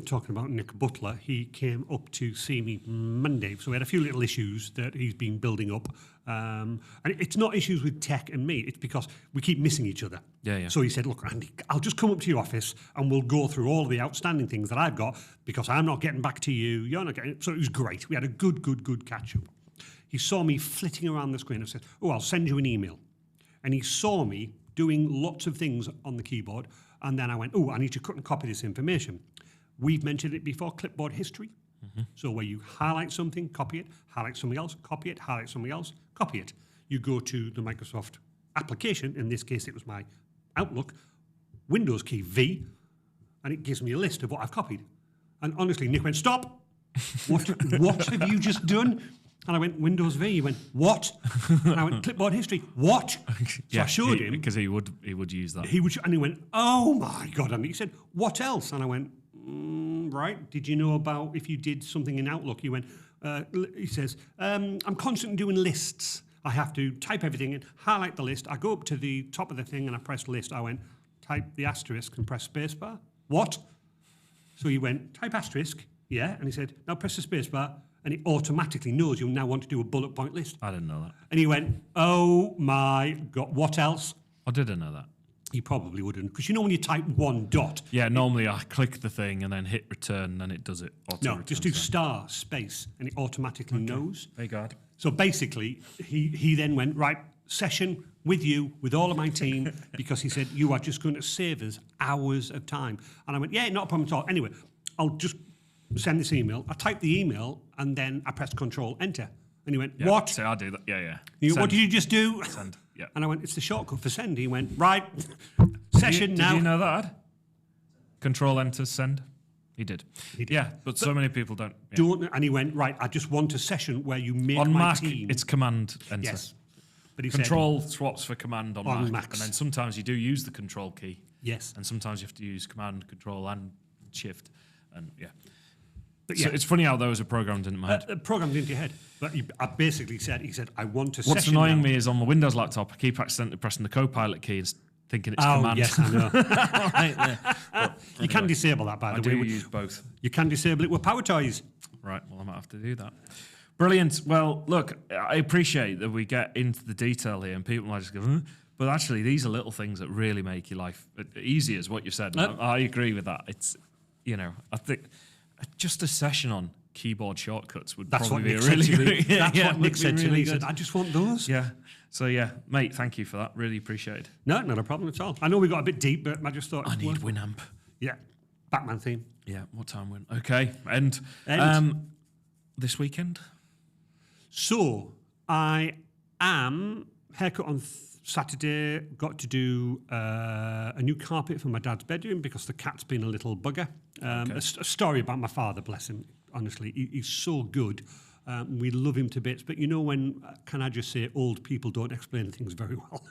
Speaker 2: talking about Nick Butler, he came up to see me Monday. So we had a few little issues that he's been building up. And it's not issues with tech and me. It's because we keep missing each other.
Speaker 1: Yeah.
Speaker 2: So he said, look, Andy, I'll just come up to your office and we'll go through all the outstanding things that I've got because I'm not getting back to you. You're not getting... So it was great. We had a good catch-up. He saw me flitting around the screen and said, oh, I'll send you an email. And he saw me doing lots of things on the keyboard. And then I went, oh, I need to cut and copy this information. We've mentioned it before, clipboard history. Mm-hmm. So where you highlight something, copy it, highlight something else, copy it, highlight something else, copy it. You go to the Microsoft application, in this case it was my Outlook, Windows key V, and it gives me a list of what I've copied. And honestly, Nick went, stop! What have you just done? And I went, Windows V. He went, what? And I went, clipboard history. What? So I showed him.
Speaker 1: Because he would use that.
Speaker 2: And he went, oh my God. And he said, what else? And I went, right. Did you know about if you did something in Outlook? He went, he says, I'm constantly doing lists. I have to type everything in, highlight the list. I go up to the top of the thing and I press list. I went, type the asterisk and press spacebar. What? So he went, type asterisk. Yeah. And he said, now press the spacebar. And it automatically knows you now want to do a bullet point list.
Speaker 1: I didn't know that.
Speaker 2: And he went, oh my God, what else?
Speaker 1: I didn't know that.
Speaker 2: He probably wouldn't. Because you know when you type one dot.
Speaker 1: Yeah, normally I click the thing and then hit return and then it does it.
Speaker 2: No, just do star space and it automatically knows.
Speaker 1: Very good.
Speaker 2: So basically, he then went, right, session with you, with all of my team, because he said, you are just going to save us hours of time. And I went, yeah, not a problem at all. Anyway, I'll just send this email. I typed the email and then I pressed Control Enter. And he went, what?
Speaker 1: So I do that. Yeah.
Speaker 2: What did you just do?
Speaker 1: Send. Yeah.
Speaker 2: And I went, it's the shortcut for send. He went, right, session now.
Speaker 1: Did you know that? Control Enter send. He did. Yeah, but so many people don't. Yeah.
Speaker 2: Don't. And he went, right, I just want a session where you make
Speaker 1: on
Speaker 2: my
Speaker 1: Mac,
Speaker 2: team.
Speaker 1: it's Command Enter.
Speaker 2: Yes. But he
Speaker 1: Control swaps for Command on Mac.
Speaker 2: Macs.
Speaker 1: And then sometimes you do use the Control key.
Speaker 2: Yes.
Speaker 1: And sometimes you have to use Command, Control, and Shift. And yeah.
Speaker 2: But
Speaker 1: so it's funny how those are programmed into my head.
Speaker 2: Programmed into your head. But I basically said, he said, I want a session.
Speaker 1: What's annoying me is on my Windows laptop, I keep accidentally pressing the Copilot key and thinking it's Command.
Speaker 2: Yes, I know.
Speaker 1: Right,
Speaker 2: you can disable that, by the way.
Speaker 1: I do use both.
Speaker 2: You can disable it with Power Toys.
Speaker 1: Right, well, I might have to do that. Brilliant. Well, look, I appreciate that we get into the detail here and people might just go, but actually these are little things that really make your life easy, is what you said. I agree with that. It's, you know, I think just a session on keyboard shortcuts would probably be a really good.
Speaker 2: That's what Nick said to me. He said, I just want those.
Speaker 1: Yeah. So, yeah, mate, thank you for that. Really appreciate it.
Speaker 2: No, not a problem at all. I know we got a bit deep, but I just thought...
Speaker 1: I need Winamp.
Speaker 2: Yeah. Batman theme.
Speaker 1: Yeah, what time win? Okay. And this weekend?
Speaker 2: So, I am haircut on Saturday, got to do a new carpet for my dad's bedroom because the cat's been a little bugger. A story about my father, bless him, honestly. He's so good. We love him to bits. But you know when, can I just say, old people don't explain things very well.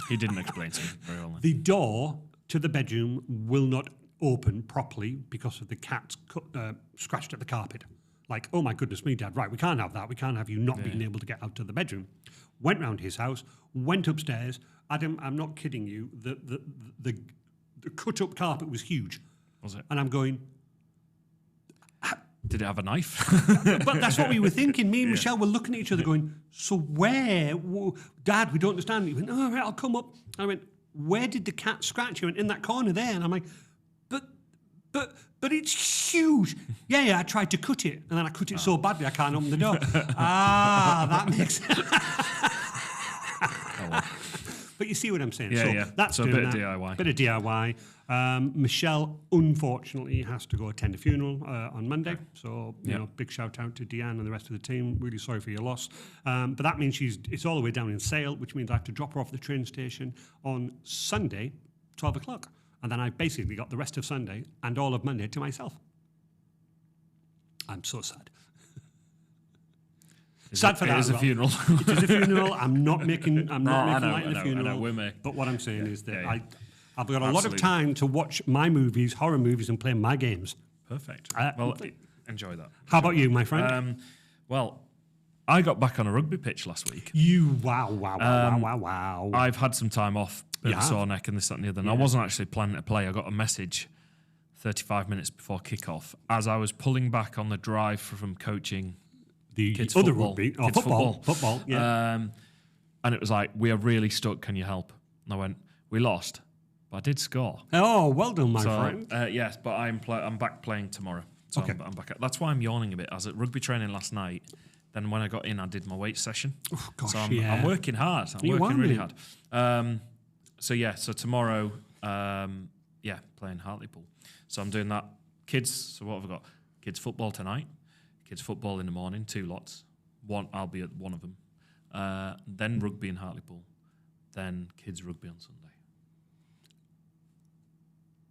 Speaker 1: He didn't explain to me very well.
Speaker 2: The door to the bedroom will not open properly because of the cat scratched at the carpet. Like, oh my goodness me, Dad, right, we can't have that. We can't have you not being able to get out to the bedroom. Went round his house, went upstairs. Adam, I'm not kidding you, the cut-up carpet was huge.
Speaker 1: Was it?
Speaker 2: And I'm going...
Speaker 1: Did it have a knife?
Speaker 2: But that's what we were thinking. Me and Michelle were looking at each other going, so where? Dad, we don't understand. He went, all right, I'll come up. And I went, where did the cat scratch? He went, in that corner there. And I'm like, but it's huge. Yeah, I tried to cut it. And then I cut it so badly I can't open the door. That makes sense. But you see what I'm saying.
Speaker 1: Yeah.
Speaker 2: That's
Speaker 1: so a bit of DIY.
Speaker 2: Bit of DIY. Michelle, unfortunately, has to go attend a funeral on Monday. So, you know, big shout out to Deanne and the rest of the team. Really sorry for your loss. But that means it's all the way down in Sale, which means I have to drop her off at the train station on Sunday, 12 o'clock. And then I basically got the rest of Sunday and all of Monday to myself. I'm so sad. Sad for that.
Speaker 1: It is a funeral.
Speaker 2: It is a funeral. I'm not making light of the funeral.
Speaker 1: I know, we're making.
Speaker 2: But what I'm saying is that I've got a
Speaker 1: Absolutely.
Speaker 2: lot of time to watch my movies, horror movies, and play my games.
Speaker 1: Perfect. Well, enjoy that.
Speaker 2: How about you, my friend?
Speaker 1: Well, I got back on a rugby pitch last week.
Speaker 2: Wow.
Speaker 1: I've had some time off, bit of a sore neck and this, that and the other. And I wasn't actually planning to play. I got a message 35 minutes before kickoff as I was pulling back on the drive from coaching
Speaker 2: the
Speaker 1: kids
Speaker 2: other
Speaker 1: football.
Speaker 2: rugby.
Speaker 1: Kids
Speaker 2: Football, yeah.
Speaker 1: And it was like, we are really stuck. Can you help? And I went, we lost, but I did score.
Speaker 2: Oh, well done, my friend.
Speaker 1: Yes, but I'm back playing tomorrow. So
Speaker 2: Okay.
Speaker 1: I'm back. That's why I'm yawning a bit. I was at rugby training last night. Then when I got in, I did my weight session.
Speaker 2: Oh, gosh,
Speaker 1: so I'm working hard. I'm working really hard. So tomorrow, playing Hartlepool. So I'm doing that. Kids, so what have I got? Kids football tonight. Kids football in the morning, 2 lots. I'll be at one of them. Then rugby in Hartlepool. Then kids rugby on Sunday.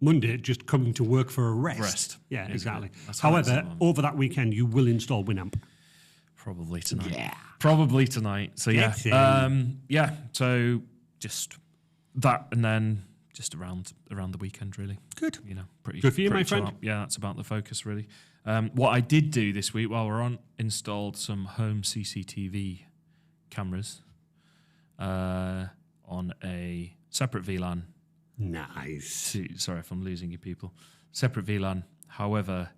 Speaker 2: Monday, just coming to work for a rest. Yeah, exactly. However, over that weekend, you will install Winamp.
Speaker 1: Probably tonight.
Speaker 2: Yeah.
Speaker 1: Probably tonight. So so just that, and then just around the weekend, really.
Speaker 2: Good.
Speaker 1: You know, pretty
Speaker 2: good for you,
Speaker 1: pretty
Speaker 2: my friend.
Speaker 1: chill out. Yeah, that's about the focus, really. What I did do this week while we're on, installed some home CCTV cameras on a separate VLAN.
Speaker 2: Nice.
Speaker 1: Sorry if I'm losing you people. Separate VLAN. However,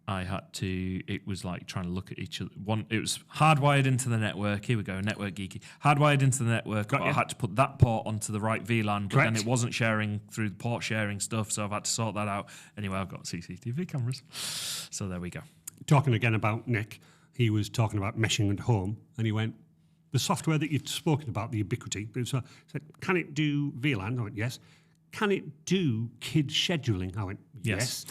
Speaker 1: it was like trying to look at each other. It was hardwired into the network. Here we go, network geeky. Hardwired into the network, but I had to put that port onto the right VLAN, but then it wasn't sharing through the port sharing stuff, so I've had to sort that out. Anyway, I've got CCTV cameras. So there we go.
Speaker 2: Talking again about Nick, he was talking about meshing at home, and he went, the software that you've spoken about, the Ubiquity, he said, can it do VLAN? I went, yes. Can it do kids scheduling? I went, yes.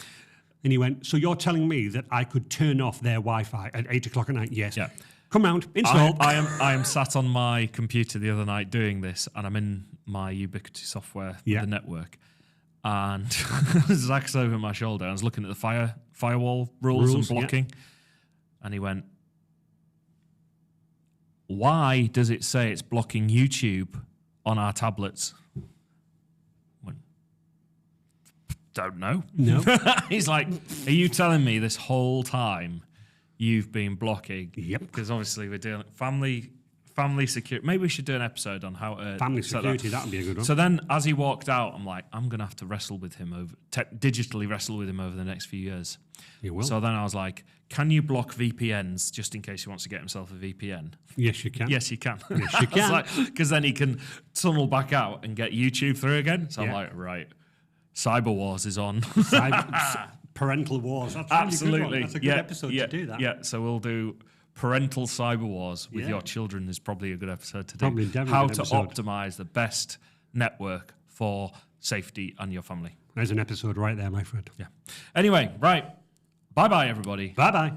Speaker 2: And he went, so you're telling me that I could turn off their Wi-Fi at 8 o'clock at night? Yes. Yeah. Come round, install.
Speaker 1: I am sat on my computer the other night doing this, and I'm in my Ubiquity software for the network. And Zach's over my shoulder. I was looking at the firewall rules and blocking. Yeah. And he went, why does it say it's blocking YouTube on our tablets? Don't know.
Speaker 2: No.
Speaker 1: He's like, are you telling me this whole time you've been blocking?
Speaker 2: Yep.
Speaker 1: Because obviously we're doing family security. Maybe we should do an episode on how to
Speaker 2: family security. That would be a good one.
Speaker 1: So then, as he walked out, I'm like, I'm gonna have to digitally wrestle with him over the next few years.
Speaker 2: You will.
Speaker 1: So then I was like, can you block VPNs just in case he wants to get himself a VPN?
Speaker 2: Yes, you can.
Speaker 1: Yes, you can.
Speaker 2: Yes, you can.
Speaker 1: Because then he can tunnel back out and get YouTube through again. So I'm like, right. Cyber Wars is on.
Speaker 2: Parental Wars. That's
Speaker 1: absolutely.
Speaker 2: Really good. That's a good episode to do that.
Speaker 1: Yeah, so we'll do parental cyber wars with your children is probably a good episode to do.
Speaker 2: Probably, definitely
Speaker 1: how to optimize the best network for safety and your family.
Speaker 2: There's an episode right there, my friend.
Speaker 1: Yeah. Anyway, right. Bye-bye, everybody.
Speaker 2: Bye-bye.